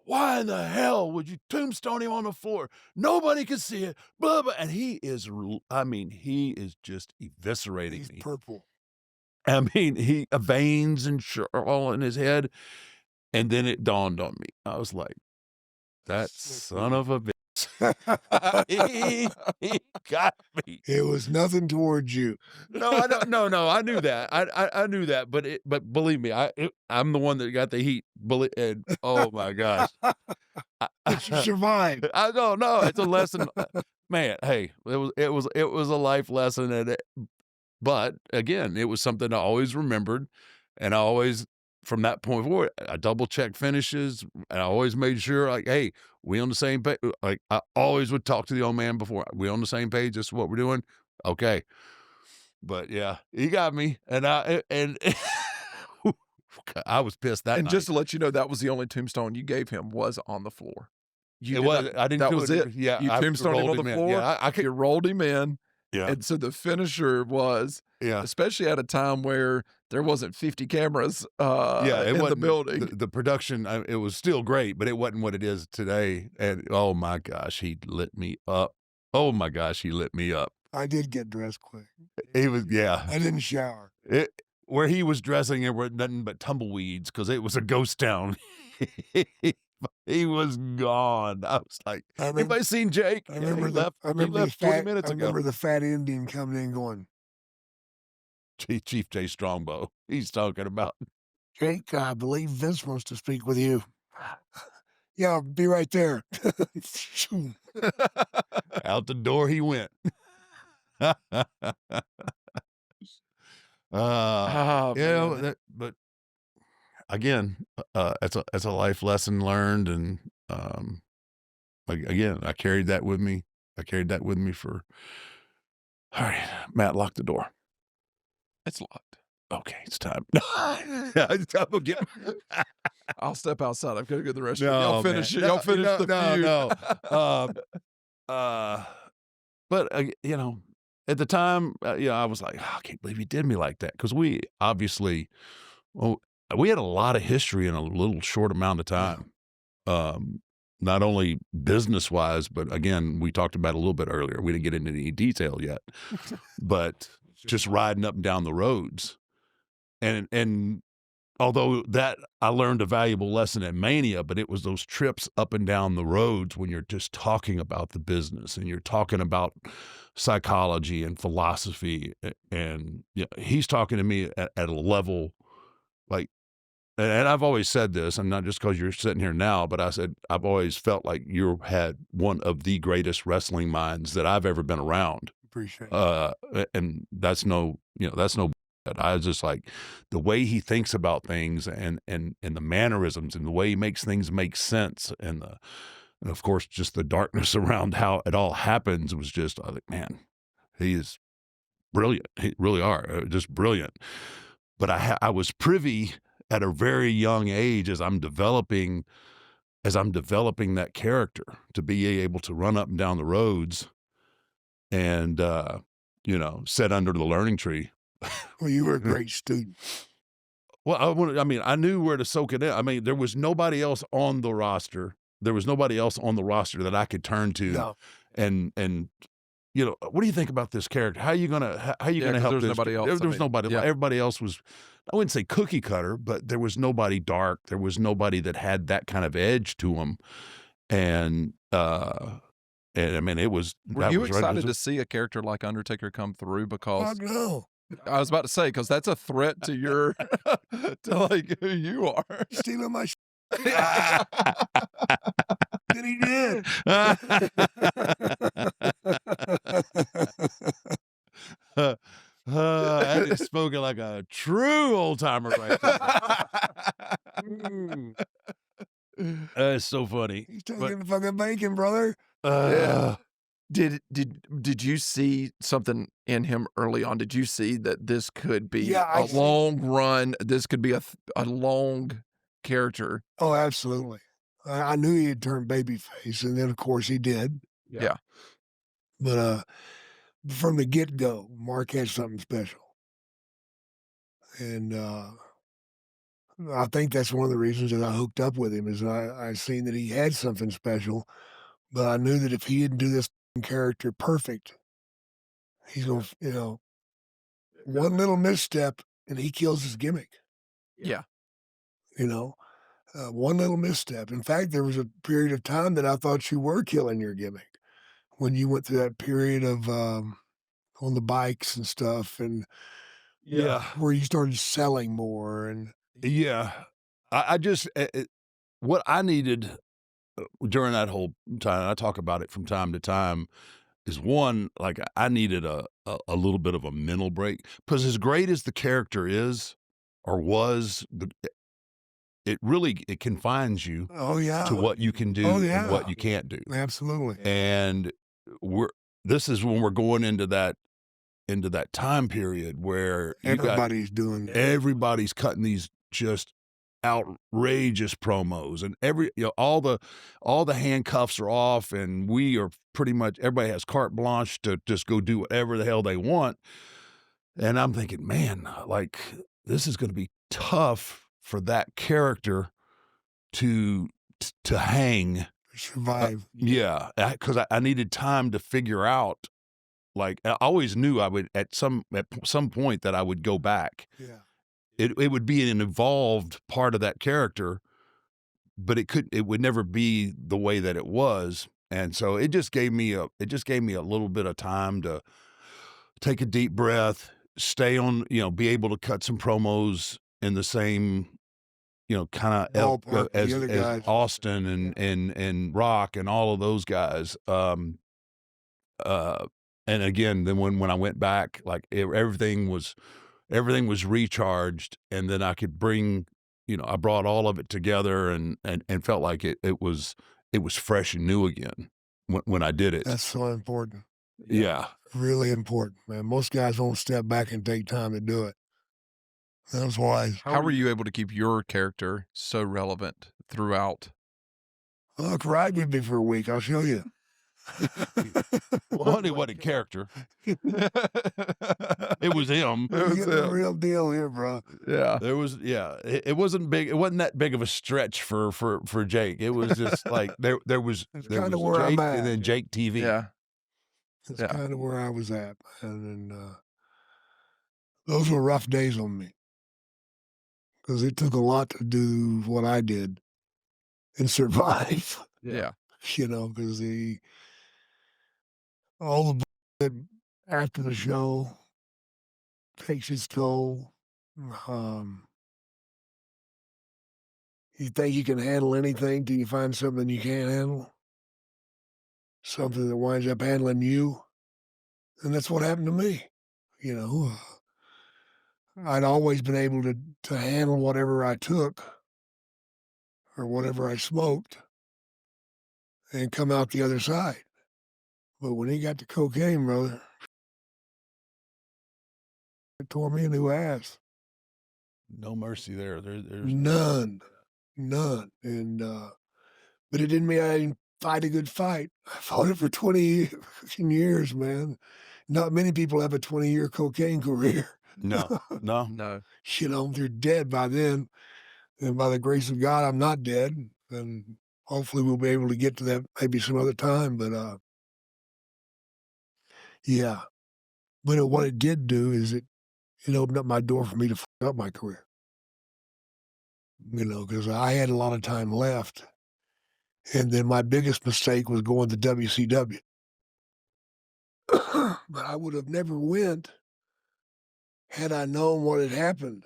Why in the hell would you tombstone him on the floor? Nobody can see it. Blah, blah. And he is just eviscerating He's me. purple. I mean, he veins and all in his head. And then it dawned on me. I was like, that son of a bitch. he got me. It was nothing towards you. No, I don't. No, I knew that. I knew that. But believe me, I'm the one that got the heat. And oh my gosh, But you survived. I don't know. It's a lesson, man. Hey, it was a life lesson, but again, it was something I always remembered, and I always, from that point forward, I double checked finishes, and I always made sure, like, hey, we on the same page. Like, I always would talk to the old man before. We on the same page. This is what we're doing. Okay. But yeah, he got me, and I was pissed that And night. just to let you know, that was the only tombstone you gave him was on the floor. It was. I didn't. That do was it. Yeah, You I tombstoned him rolled on the in. floor. Yeah, I could. You rolled him in. Yeah, And so the finisher was, yeah. especially at a time where there wasn't 50 cameras Yeah, it in the wasn't building. the production. It was still great, but it wasn't what it is today. And oh my gosh, he lit me up. Oh my gosh, he lit me up. I did get dressed quick. He was, yeah. I didn't shower. Where he was dressing, there were nothing but tumbleweeds because it was a ghost town. He was gone. I was like, anybody seen Jake? I remember he left 20 minutes ago. I remember the fat Indian coming in going, Chief J Strongbow. He's talking about. Jake, I believe Vince wants to speak with you. Yeah, I'll be right there. Out the door he went. But again, it's a life lesson learned, and again, I carried that with me. For. All right, Matt, lock the door. It's locked. Okay, it's time. I'll step outside. I've got to go to the restroom. No, Y'all finish man. it. Y'all finish the feud. But at the time, I was like, I can't believe he did me like that, because we obviously, we had a lot of history in a little short amount of time. Not only business wise, but again, we talked about it a little bit earlier. We didn't get into any detail yet, but just riding up and down the roads. And although that I learned a valuable lesson at Mania, but it was those trips up and down the roads when you're just talking about the business and you're talking about psychology and philosophy. And he's talking to me at a level like, and I've always said this, and not just because you're sitting here now, but I said, I've always felt like you had one of the greatest wrestling minds that I've ever been around. Appreciate it. And that's no. I was just like, the way he thinks about things, and the mannerisms, and the way he makes things make sense, and of course just the darkness around how it all happens was just, I was like, man, he is brilliant. He really are just brilliant. But I was privy at a very young age as I'm developing that character to be able to run up and down the roads and, sit under the learning tree. Well, you were a great student. Well, I knew where to soak it in. I mean, there was nobody else on the roster. There was nobody else on the roster that I could turn to No. and what do you think about this character? How you gonna help 'cause this? there was nobody else. There was nobody. Yeah. Everybody else was, I wouldn't say cookie cutter, but there was nobody dark. There was nobody that had that kind of edge to them. And I mean, it was. Were you excited to see a character like Undertaker come through? Because Fuck no. I was about to say, because that's a threat to your, to like who you are. Stealing my shit. And he did. That is spoken like a true old timer right there. That's so funny. He's taking the fucking bacon, brother. Yeah. Did you see something in him early on? Did you see that this could be a long run? This could be a long character. Oh, absolutely. I knew he had turned babyface, and then of course he did. Yeah. But from the get-go, Mark had something special. And I think that's one of the reasons that I hooked up with him is I seen that he had something special, but I knew that if he didn't do this character perfect, he's going to, one little misstep and he kills his gimmick. Yeah. One little misstep. In fact, there was a period of time that I thought you were killing your gimmick when you went through that period of on the bikes and stuff, and where you started selling more. And I just what I needed during that whole time, I talk about it from time to time, is one, like I needed a little bit of a mental break, because as great as the character is or was, it confines you to what you can do and what you can't do. Absolutely. And this is when we're going into that time period where everybody's doing that. Everybody's cutting these just outrageous promos, and all the handcuffs are off, and we are pretty much, everybody has carte blanche to just go do whatever the hell they want. And I'm thinking, man, like this is going to be tough for that character to hang, survive. Because I needed time to figure out. Like I always knew I would at some point that I would go back. Yeah. It would be an evolved part of that character, but it would never be the way that it was. And so it just gave me a little bit of time to take a deep breath, stay on, be able to cut some promos in the same, kind of as Austin and Rock and all of those guys. And again, then when I went back, like everything was recharged, and then I could bring, I brought all of it together and felt like it was fresh and new again when I did it. That's so important. Yeah. Really important, man. Most guys won't step back and take time to do it. That was wise. How were you able to keep your character so relevant throughout? Look, ride with me for a week. I'll show you. Well, it wasn't character. It was him. It was the real deal here, bro. Yeah. It wasn't big. It wasn't that big of a stretch for Jake. It was just like there was Jake and then Jake TV. Yeah. That's kind of where I was at. And those were rough days on me, because it took a lot to do what I did and survive. Yeah. Because all the after the show takes its toll. You think you can handle anything till you find something you can't handle, something that winds up handling you. And that's what happened to me. I'd always been able to handle whatever I took or whatever I smoked and come out the other side. But when he got the cocaine, brother, it tore me a new ass. No mercy there. There's None. And, but it didn't mean I didn't fight a good fight. I fought it for 20 fucking years, man. Not many people have a 20-year cocaine career. no. No. You know, they're dead by then. And by the grace of God, I'm not dead. And hopefully we'll be able to get to that maybe some other time. But yeah. But what it did do is it opened up my door for me to fuck up my career. You know, because I had a lot of time left. And then my biggest mistake was going to WCW. But I would have never went had I known what had happened.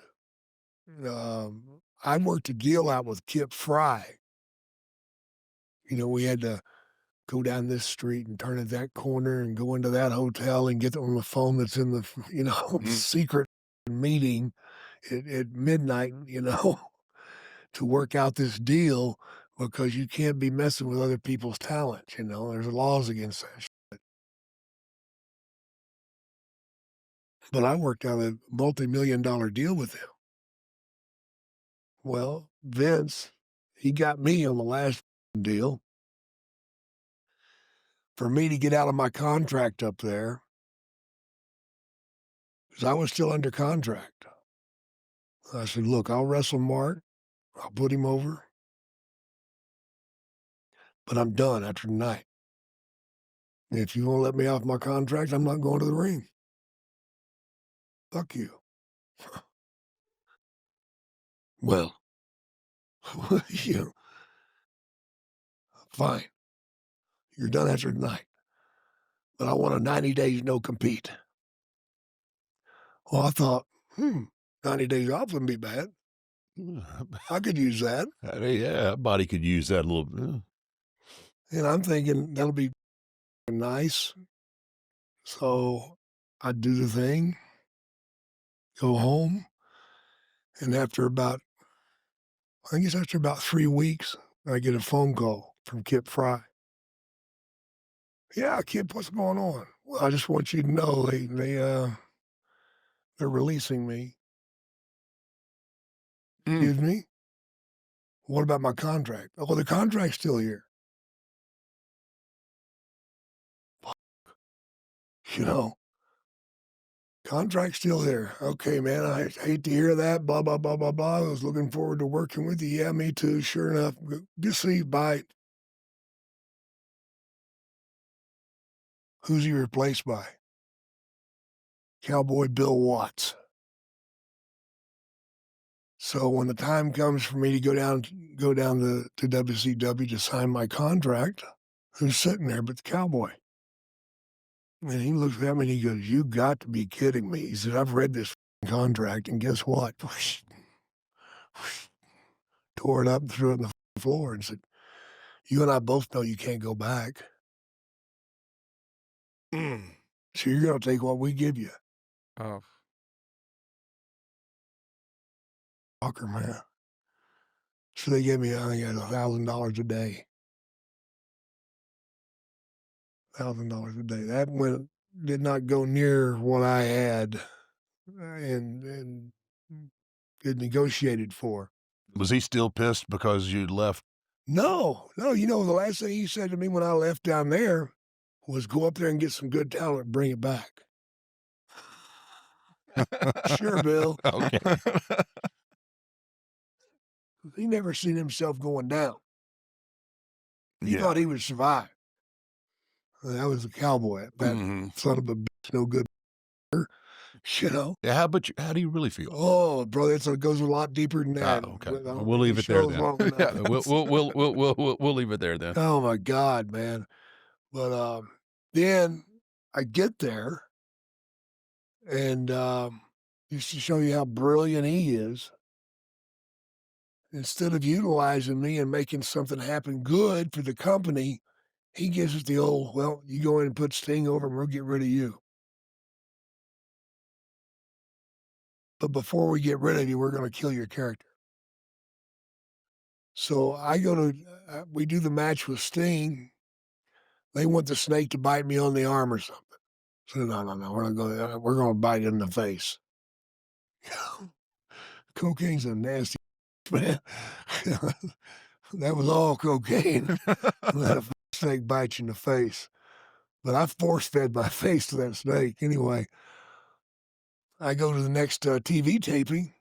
I worked a deal out with Kip Fry. You know, we had to go down this street and turn at that corner and go into that hotel and get on the phone that's in the, secret meeting at midnight, to work out this deal because you can't be messing with other people's talent. There's laws against that shit. But I worked out a multi-million-dollar deal with him. Well, Vince, he got me on the last deal for me to get out of my contract up there because I was still under contract. I said, look, I'll wrestle Mark. I'll put him over. But I'm done after tonight. If you won't let me off my contract, I'm not going to the ring. Fuck you. Well, fine. You're done after tonight. But I want a 90 days no compete. Well, I thought, 90 days off wouldn't be bad. I could use that. Yeah, body could use that a little bit. And I'm thinking that'll be nice. So I'd do the thing, go home, and after about 3 weeks, I get a phone call from Kip Fry. Yeah, Kip, what's going on? Well, I just want you to know they're releasing me. Excuse me? What about my contract? Oh, the contract's still here. Contract's still there. Okay, man, I hate to hear that. Blah, blah, blah, blah, blah. I was looking forward to working with you. Yeah, me too. Sure enough. Good see you. Bye. Who's he replaced by? Cowboy Bill Watts. So when the time comes for me to go down to WCW to sign my contract, who's sitting there but the cowboy? And he looks at me and he goes, you got to be kidding me. He said, I've read this contract, and guess what? Tore it up and threw it on the floor and said, you and I both know you can't go back. So you're going to take what we give you. Oh. Fucker, man. So they gave me, I think, $1,000 a day. $1,000 a day. That did not go near what I had and it negotiated for. Was he still pissed because you left? No. The last thing he said to me when I left down there was go up there and get some good talent and bring it back. Sure, Bill. Okay. He never seen himself going down. He Yeah. thought he would survive. That was a cowboy. That son of a bitch, no good. Yeah, how do you really feel? Oh, brother, it goes a lot deeper than that. Okay. We'll leave it there then. Yeah, We'll leave it there then. Oh my God, man. But then I get there and just to show you how brilliant he is, instead of utilizing me and making something happen good for the company, he gives us the old, well, you go in and put Sting over and we'll get rid of you. But before we get rid of you, we're going to kill your character. So we do the match with Sting. They want the snake to bite me on the arm or something. So no, we're not going. We're going to bite it in the face. cocaine's a nasty man. That was all cocaine. Let a snake bite you in the face. But I force-fed my face to that snake. Anyway, I go to the next TV taping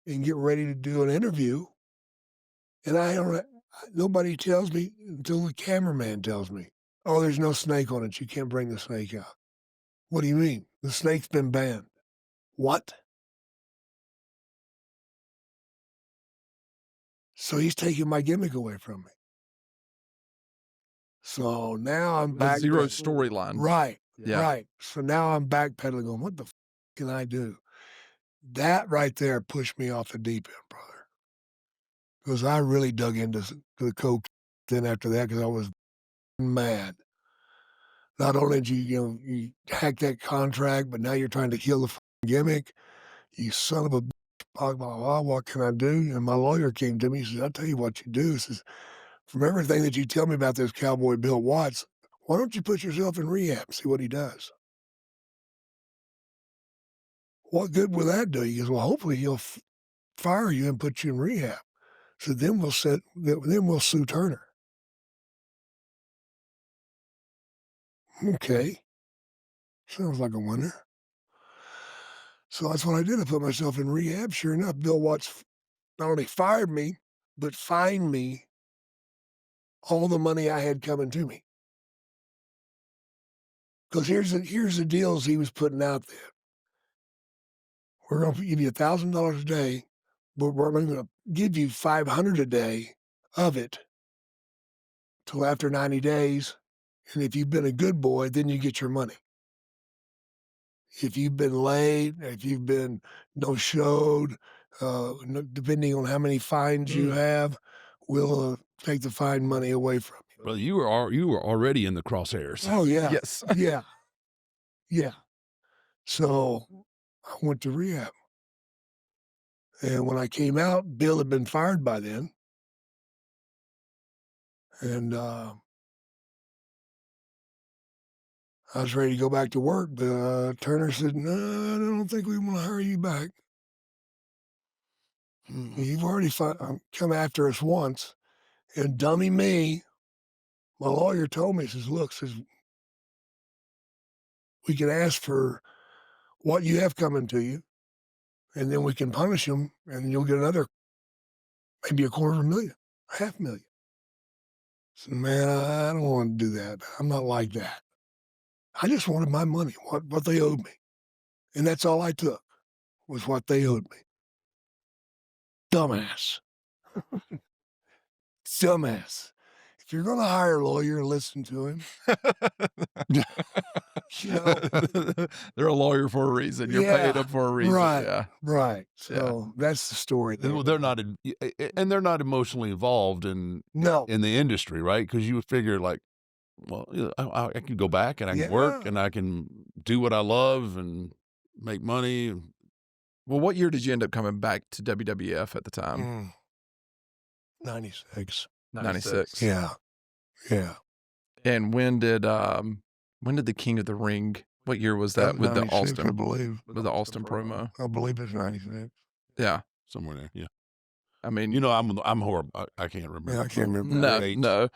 and get ready to do an interview. And nobody tells me until the cameraman tells me, oh, there's no snake on it. You can't bring the snake out. What do you mean? The snake's been banned. What? So he's taking my gimmick away from me. So now I'm back. Zero storyline. Right. Yeah. Right. So now I'm backpedaling going, what the can I do? That right there pushed me off the deep end, brother. Because I really dug into the coke then after that because I was mad. Not only did you hack that contract, but now you're trying to kill the gimmick. You son of a bitch, blah, blah, blah, what can I do? And my lawyer came to me, he says, I'll tell you what you do. He says, from everything that you tell me about this cowboy Bill Watts, why don't you put yourself in rehab and see what he does? What good will that do? He goes, well, hopefully he'll fire you and put you in rehab. So then we'll sue Turner. Okay. Sounds like a winner. So that's what I did. I put myself in rehab. Sure enough, Bill Watts not only fired me, but fined me all the money I had coming to me. Because here's the deals he was putting out there. We're going to give you $1,000 a day, but we're only going to give you $500 a day of it till after 90 days. And if you've been a good boy, then you get your money. If you've been late, if you've been no-showed, depending on how many fines you have, we'll take the fine money away from you. Well, you were already in the crosshairs. Oh, yeah. Yes. Yeah. Yeah. So I went to rehab. And when I came out, Bill had been fired by then. And I was ready to go back to work, but Turner said, no, I don't think we want to hire you back. You've already come after us once. And dummy me, my lawyer told me, says, look, we can ask for what you have coming to you, and then we can punish them, and you'll get another, maybe $250,000, $500,000. So, man, I don't want to do that. I'm not like that. I just wanted my money, what they owed me. And that's all I took, was what they owed me. Dumbass. Dumbass. If you're going to hire a lawyer, listen to him. You know, They're a lawyer for a reason. You're paid up for a reason. Right. Yeah. Right. So that's the story there. They're not, and they're not emotionally involved in No. the industry, right? Because you would figure, like, well, I can go back and I can work and I can do what I love and make money. Well, what year did you end up coming back to WWF at the time? 96. 96. Yeah. Yeah. And when did the King of the Ring? What year was that with the 96, Austin? I believe. With the Austin promo. I believe it's 96. Yeah. Somewhere there, yeah. I mean, You know, I'm horrible. I can't remember. Yeah, I can't remember. no, dates. no.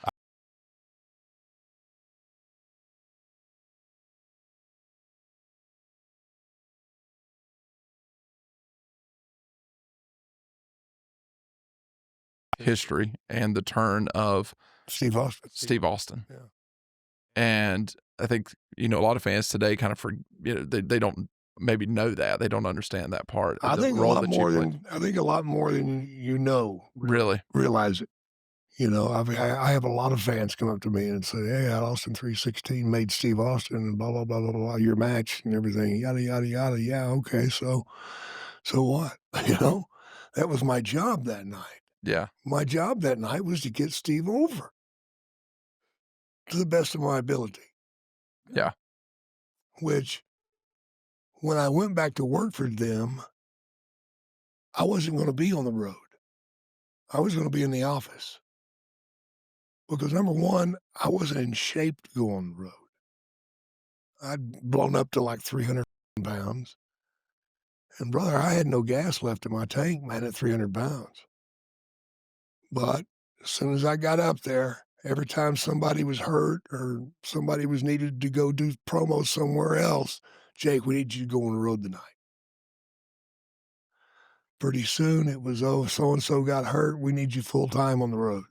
History and the turn of Steve Austin. Yeah. Yeah. And I think, a lot of fans today kind of they don't maybe know that. They don't understand that part. I think a lot more than you know. Really? Realize it. I have a lot of fans come up to me and say, hey, Austin 316 made Steve Austin and blah, blah, blah, blah, blah, your match and everything, yada, yada, yada. Yeah, okay, so what? That was my job that night. Yeah. My job that night was to get Steve over to the best of my ability. Yeah. Which, when I went back to work for them, I wasn't going to be on the road. I was going to be in the office. Because number one, I wasn't in shape to go on the road. I'd blown up to like 300 pounds. And brother, I had no gas left in my tank, man, at 300 pounds. But as soon as I got up there, every time somebody was hurt or somebody was needed to go do promo somewhere else, Jake, we need you to go on the road tonight. Pretty soon it was, oh, so-and-so got hurt. We need you full time on the road.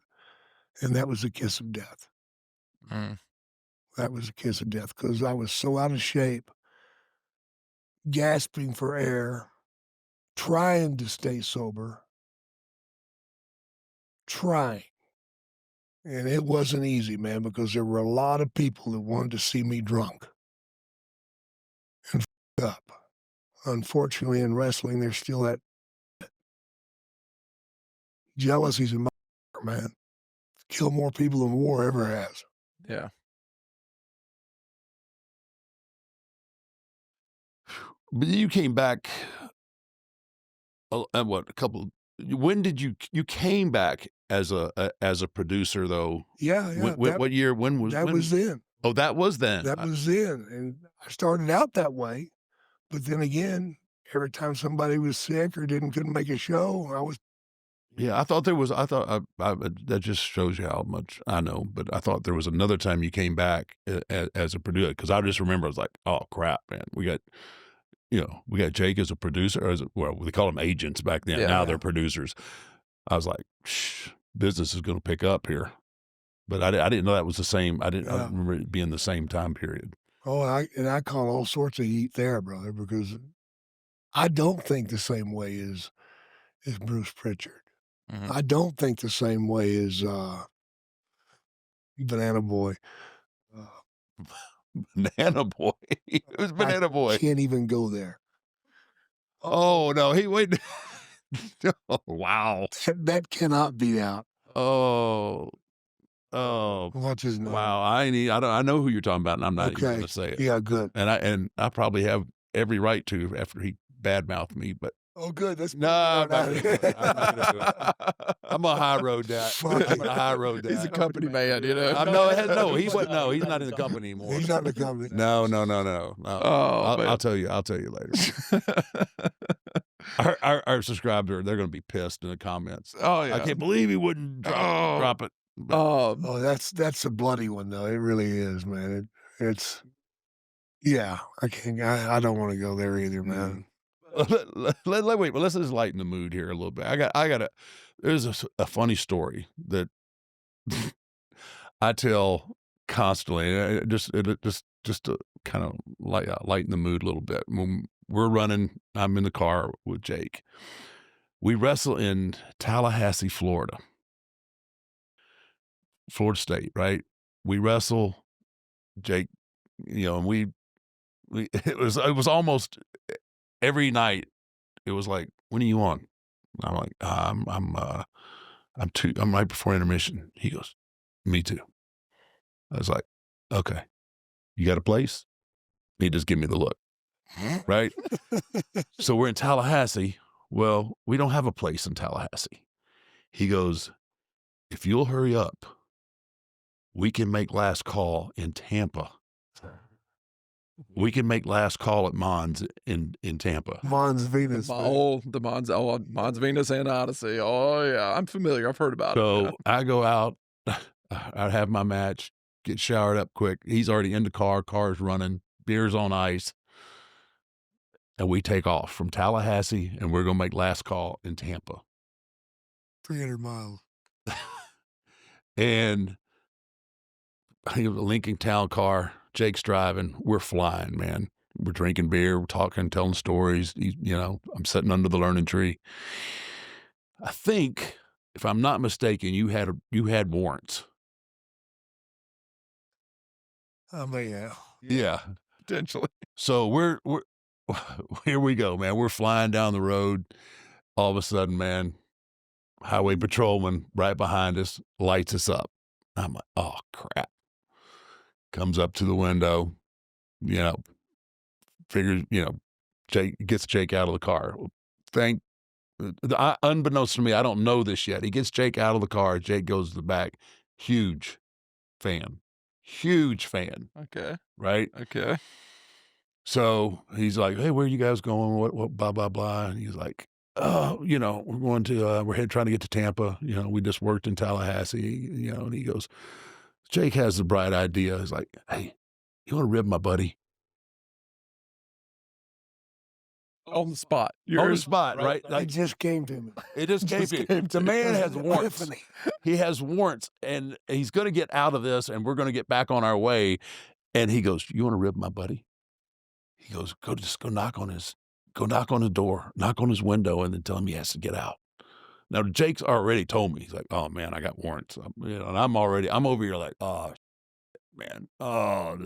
And that was a kiss of death. Mm. That was a kiss of death because I was so out of shape, gasping for air, trying to stay sober, trying. And it wasn't easy, man, because there were a lot of people that wanted to see me drunk and up. Unfortunately, in wrestling, there's still that jealousy's in my man. Kill more people than war ever has. Yeah. But you came back, what, a couple, when did you came back as a producer, though? Yeah, yeah. What year, when was? That was then. Oh, that was then. That was then. And I started out that way. But then again, every time somebody was sick or couldn't make a show, I was. Yeah, I thought that just shows you how much I know, but I thought there was another time you came back as a producer, because I just remember I was like, oh crap, man, we got Jake as a producer, or well, they call them agents back then. Yeah, now yeah. they're producers. I was like, shh, business is going to pick up here. But I didn't know that was the same. I didn't remember it being the same time period. Oh, I caught all sorts of heat there, brother, because I don't think the same way as Bruce Pritchard. Mhm. I don't think the same way as Banana Boy. Banana Boy. Who's Banana Boy? Can't even go there. Oh no, he wait. Oh, wow. That cannot be out. Oh. What's his name? Wow. I know who you're talking about, and I'm not even going to say it. Yeah, good. And I probably have every right to after he badmouthed me, but Oh, good. That's no, I'm not gonna do it. I'm a high road that. I'm a high road that. He's a company man, you know. He's not in the company anymore. He's not in the company. No. Oh, I'll tell you later. Our subscriber, they're going to be pissed in the comments. Oh yeah. I can't believe he wouldn't drop it. Oh, that's a bloody one though. It really is, man. It's yeah. I don't want to go there either, man. Wait, but let's just lighten the mood here a little bit. There's a funny story that I tell constantly, just to kind of lighten the mood a little bit. When we're running, I'm in the car with Jake. We wrestle in Tallahassee, Florida State, right? We wrestle, Jake, and we it was almost every night. It was like, when are you on? I'm like, I'm right before intermission. He goes, me too. I was like, okay, you got a place? He just give me the look, right? So we're in Tallahassee. Well, we don't have a place in Tallahassee. He goes, if you'll hurry up, we can make last call in Tampa. We can make last call at Mons in Tampa. Mons Venus. Mons Venus and Odyssey. Oh yeah, I'm familiar. I've heard about it. So I go out, I have my match, get showered up quick. He's already in the car. Car's running. Beer's on ice. And we take off from Tallahassee, and we're going to make last call in Tampa. 300 miles. And he was a Lincoln Town car. Jake's driving. We're flying, man. We're drinking beer. We're talking, telling stories. I'm sitting under the learning tree. I think, if I'm not mistaken, you had warrants. Yeah, Potentially. So we're here we go, man. We're flying down the road. All of a sudden, man, highway patrolman right behind us lights us up. I'm like, oh crap. Comes up to the window, figures, gets Jake out of the car. Unbeknownst to me, I don't know this yet. He gets Jake out of the car. Jake goes to the back. Huge fan. Okay. Right? Okay. So he's like, "Hey, where are you guys going? What, blah, blah, blah." And he's like, "Oh, we're going to, trying to get to Tampa. We just worked in Tallahassee, and he goes, Jake has the bright idea. He's like, "Hey, you want to rib my buddy?" On the spot. On the spot, right? It Like, just came to me. it just came to you. The man has warrants. Epiphany. He has warrants, and he's going to get out of this, and we're going to get back on our way. And he goes, "You want to rib my buddy?" He goes, go knock on his door, knock on his window, and then tell him he has to get out. Now, Jake's already told me. He's like, "Oh man, I got warrants." And I'm over here like, "Oh man, I'm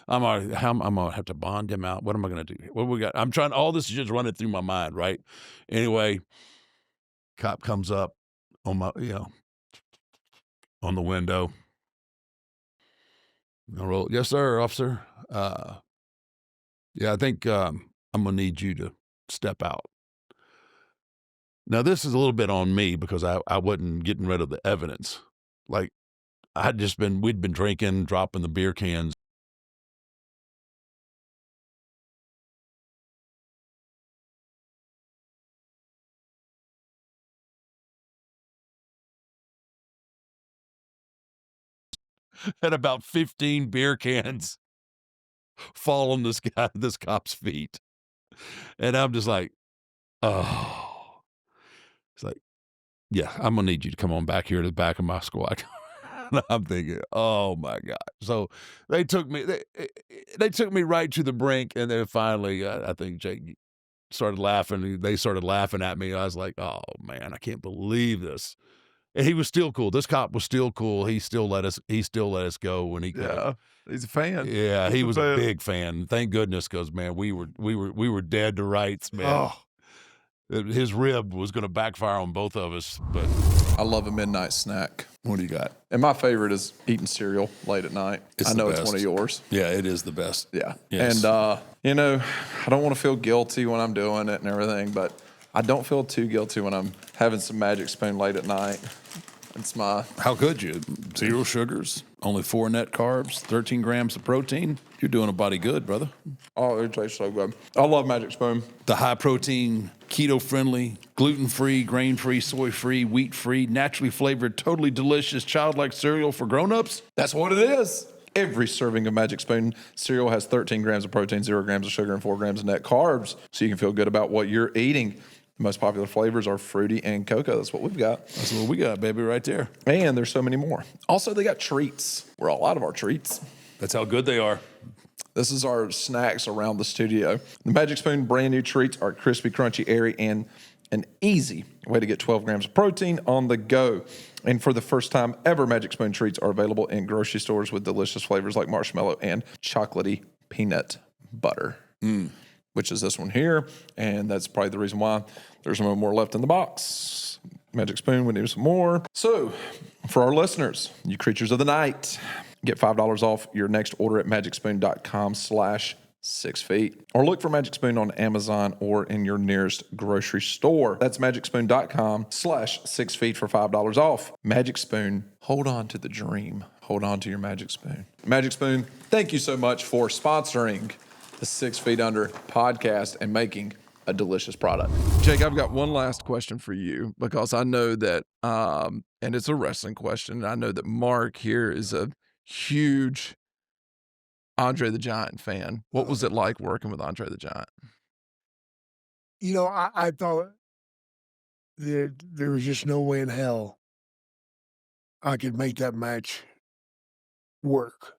gonna have to bond him out. What am I gonna do? What we got?" All this is just running through my mind, right? Anyway, cop comes up on my, on the window. I roll, "Yes, sir, officer. Yeah, I think I'm gonna need you to step out." Now, this is a little bit on me because I wasn't getting rid of the evidence. Like, we'd been drinking, dropping the beer cans. And about 15 beer cans fall on this cop's feet. And I'm just like, oh. It's like, "Yeah, I'm gonna need you to come on back here to the back of my squad." And I'm thinking, "Oh my God." So they took me right to the brink, and then finally, I think Jake started laughing. They started laughing at me. I was like, "Oh man, I can't believe this." And he was still cool. This cop was still cool. He still let us go when he could. Yeah. He's a fan. Yeah, He's he a was fan. a big fan. Thank goodness, because man, we were dead to rights, man. Oh, His rib was going to backfire on both of us, but I love a midnight snack. what do you got? And my favorite is eating cereal late at night. It's I the know it's best. one of yours. Yeah, it is the best. Yeah. Yes. And, I don't want to feel guilty when I'm doing it and everything, but I don't feel too guilty when I'm having some Magic Spoon late at night. It's my, How could you? 0 sugars, only 4 net carbs, 13 grams of protein. You're doing a body good, brother. oh, it tastes so good. I love Magic Spoon. The high protein, keto friendly, gluten free, grain free, soy free, wheat free, naturally flavored, totally delicious, childlike cereal for grown-ups. That's what it is. Every serving of Magic Spoon cereal has 13 grams of protein, 0 grams of sugar, and 4 grams of net carbs, so you can feel good about what you're eating. The most popular flavors are fruity and cocoa. That's what we've got. That's what we got, baby, right there. And there's so many more. Also, they got treats. We're all out of our treats. That's how good they are. This is our snacks around the studio. The Magic Spoon brand new treats are crispy, crunchy, airy, and an easy way to get 12 grams of protein on the go. And for the first time ever, Magic Spoon treats are available in grocery stores with delicious flavors like marshmallow and chocolatey peanut butter, which is this one here. And that's probably the reason why there's no more left in the box. Magic Spoon, we need some more. So, for our listeners, you creatures of the night, get $5 off your next order at magicspoon.com/6feet. Or look for Magic Spoon on Amazon or in your nearest grocery store. That's magicspoon.com/6feet for $5 off. Magic Spoon, hold on to the dream. Hold on to your Magic Spoon. Magic Spoon, thank you so much for sponsoring the 6 Feet Under podcast and making a delicious product. Jake, I've got one last question for you because I know that, and it's a wrestling question, and I know that Mark here is a huge Andre the Giant fan. What was it like working with Andre the Giant? I thought there was just no way in hell I could make that match work.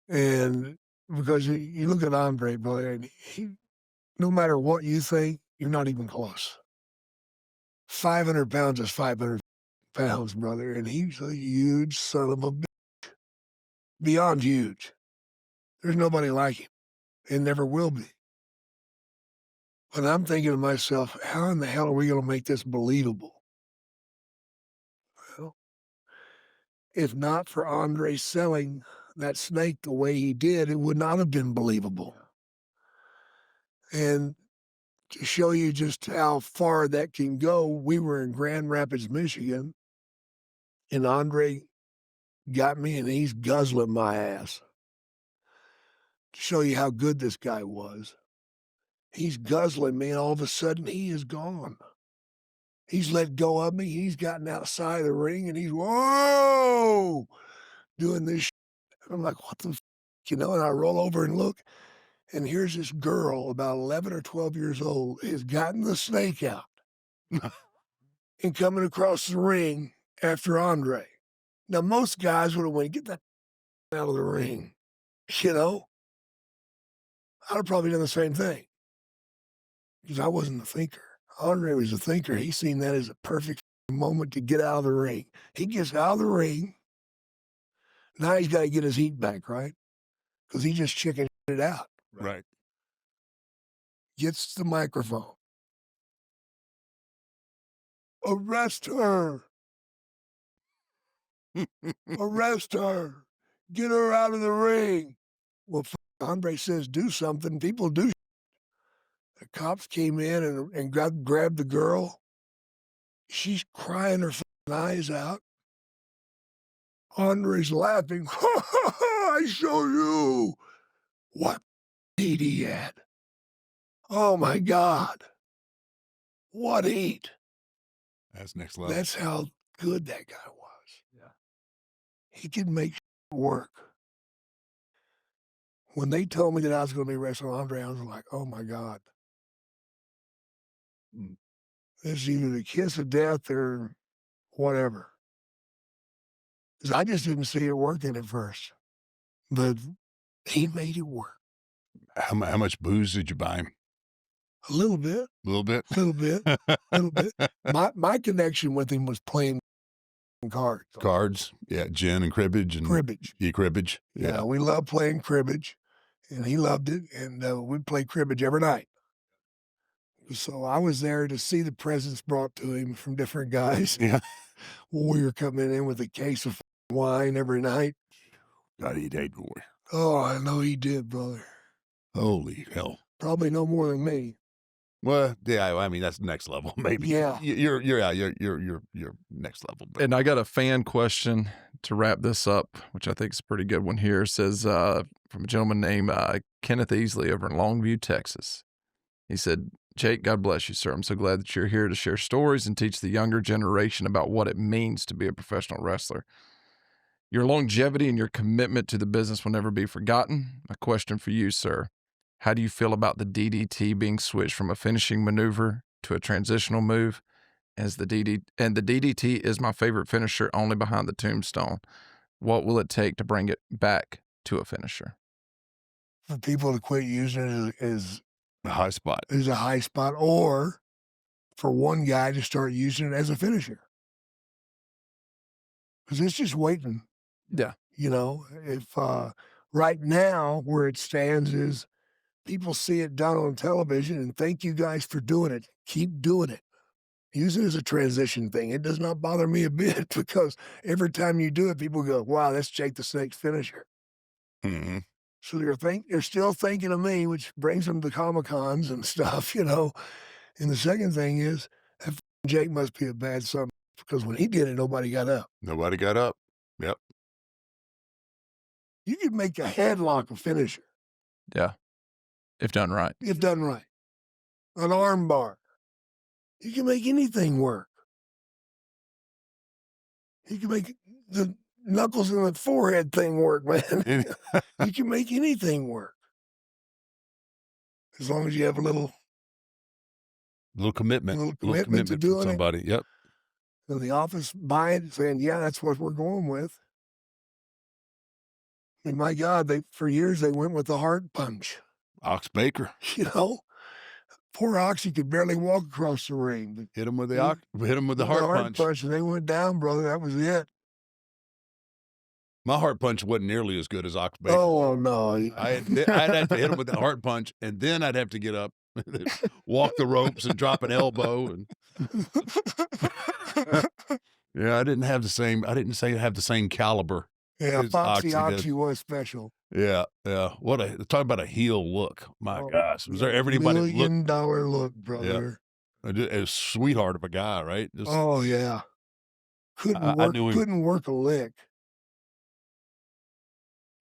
And because you look at Andre, brother, and no matter what you think, you're not even close. 500 pounds is 500 pounds, brother, and he's a huge son of a bitch. Beyond huge. There's nobody like him, and never will be. But I'm thinking to myself, how in the hell are we going to make this believable? Well, if not for Andre selling that snake the way he did, it would not have been believable. And to show you just how far that can go, we were in Grand Rapids, Michigan, and Andre got me, and he's guzzling my ass. to show you how good this guy was. He's guzzling me, and all of a sudden he is gone. He's let go of me. He's gotten outside of the ring, and he's, whoa, doing this shit. I'm like, what the f-? You know, and I roll over and look, and here's this girl about 11 or 12 years old has gotten the snake out and coming across the ring after Andre. Now, most guys would have went, get that out of the ring, you know? I'd have probably done the same thing because I wasn't the thinker. Andre was the thinker. He seen that as a perfect moment to get out of the ring. He gets out of the ring. Now he's got to get his heat back, right? Because he just chickened it out. Right. Gets the microphone. Arrest her. Arrest her. Get her out of the ring. Well, Andre says do something. People do. The cops came in and grabbed the girl. She's crying her eyes out. Andre's laughing. I show you what heat he had. Oh my God. What heat. That's next level. That's how good that guy was. Yeah. He could make work. When they told me that I was going to be wrestling Andre, I was like, oh my God. This is either the kiss of death or whatever. Because I just didn't see it working at first. But he made it work. How much booze did you buy him? A little bit. A little bit? A little bit. A little bit. My connection with him was playing cards. Cards? Yeah, gin and cribbage. And Cribbage. Cribbage. Yeah, we loved playing cribbage. And he loved it. And we'd play cribbage every night. So I was there to see the presents brought to him from different guys. Yeah. We were coming in with a case of wine every night. God, he ate boy. Oh, I know he did, brother. Holy hell. Probably no more than me. Well, yeah, I mean that's next level, maybe. Yeah. You're next level. But. And I got a fan question to wrap this up, which I think is a pretty good one here. It says from a gentleman named Kenneth Easley over in Longview, Texas. He said, Jake, God bless you, sir. I'm so glad that you're here to share stories and teach the younger generation about what it means to be a professional wrestler. Your longevity and your commitment to the business will never be forgotten. My question for you, sir, how do you feel about the DDT being switched from a finishing maneuver to a transitional move? As the DDT is my favorite finisher, only behind the tombstone. What will it take to bring it back to a finisher? For people to quit using it as A high spot. Is a high spot, or for one guy to start using it as a finisher. Because it's just waiting. Yeah. You know, if right now where it stands is people see it done on television and thank you guys for doing it. Keep doing it. Use it as a transition thing. It does not bother me a bit because every time you do it, people go, wow, that's Jake the Snake's finisher. Mm-hmm. So they're still thinking of me, which brings them to Comic-Cons and stuff, you know. And the second thing is, that Jake must be a bad son because when he did it, nobody got up. Nobody got up. Yep. You could make a headlock a finisher. Yeah. If done right. If done right. An arm bar. You can make anything work. You can make the knuckles in the forehead thing work, man. You can make anything work. As long as you have a little commitment. Little commitment to from doing it. somebody. Yep. In the office buying it, saying, yeah, that's what we're going with. And my God, for years they went with the heart punch. Ox Baker. You know? Poor Oxy could barely walk across the ring. But Hit him with the heart punch. And they went down, brother. That was it. My heart punch wasn't nearly as good as Ox Baker. Oh, no. I'd have to hit him with the heart punch, and then I'd have to get up, walk the ropes, and drop an elbow. And yeah, I didn't have the same. I didn't say I have the same caliber. Yeah, as Oxy was special. Yeah. Talk about a heel look. My gosh, was there everybody $1 million look, brother? Yeah. A sweetheart of a guy, right? Just, oh yeah, couldn't work a lick.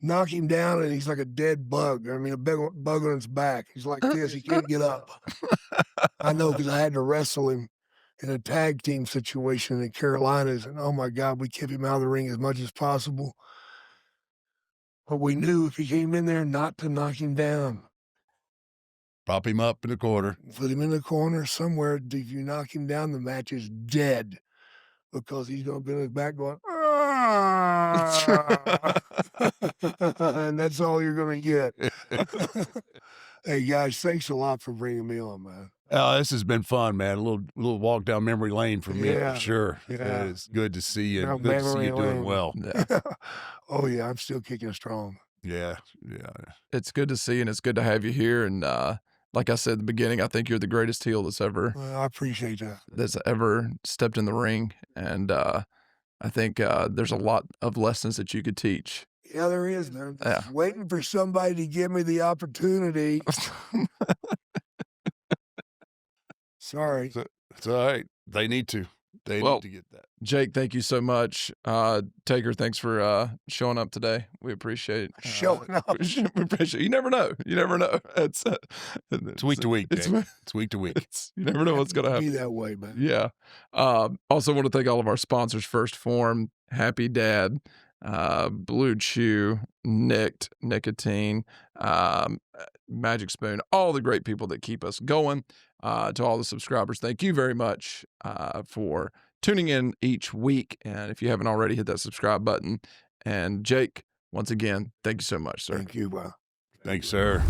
knock him down, and he's like a dead bug. I mean, a big bug on his back. He's like this. He can't get up. I know, because I had to wrestle him in a tag team situation in the Carolinas, and oh my God, we kept him out of the ring as much as possible. But we knew if he came in there not to knock him down. Prop him up in the corner. Put him in the corner somewhere. If you knock him down, the match is dead, because he's going to be in his back going, "Ah!" And that's all you're going to get. Hey, guys, thanks a lot for bringing me on, man. This has been fun, man. A little walk down memory lane for me, Yeah, for sure. yeah. It's good to see you. Down Good to see memory you doing lane. well. Yeah. Oh, yeah, I'm still kicking strong. Yeah. It's good to see you, and it's good to have you here. And like I said at the beginning, I think you're the greatest heel that's ever Well, I appreciate that. stepped in the ring. And I think there's a lot of lessons that you could teach. Yeah, there is, man. Yeah. Just waiting for somebody to give me the opportunity. Sorry. It's all right. They need to. They Well, need to get that. Jake, thank you so much. Taker, thanks for showing up today. We appreciate it. Showing up. We appreciate it. You never know. You never know. It's week to week, It's, Jake. It's week to week. you never know what's going to happen. Be that way, man. Yeah. Also want to thank all of our sponsors. First, Phorm, Happy Dad, Bluechew, Nicked, Nicotine, Magic Spoon, all the great people that keep us going. To all the subscribers, thank you very much for tuning in each week. And if you haven't already, hit that subscribe button. And Jake, once again, thank you so much, sir. Thank you, bro. Thanks, sir.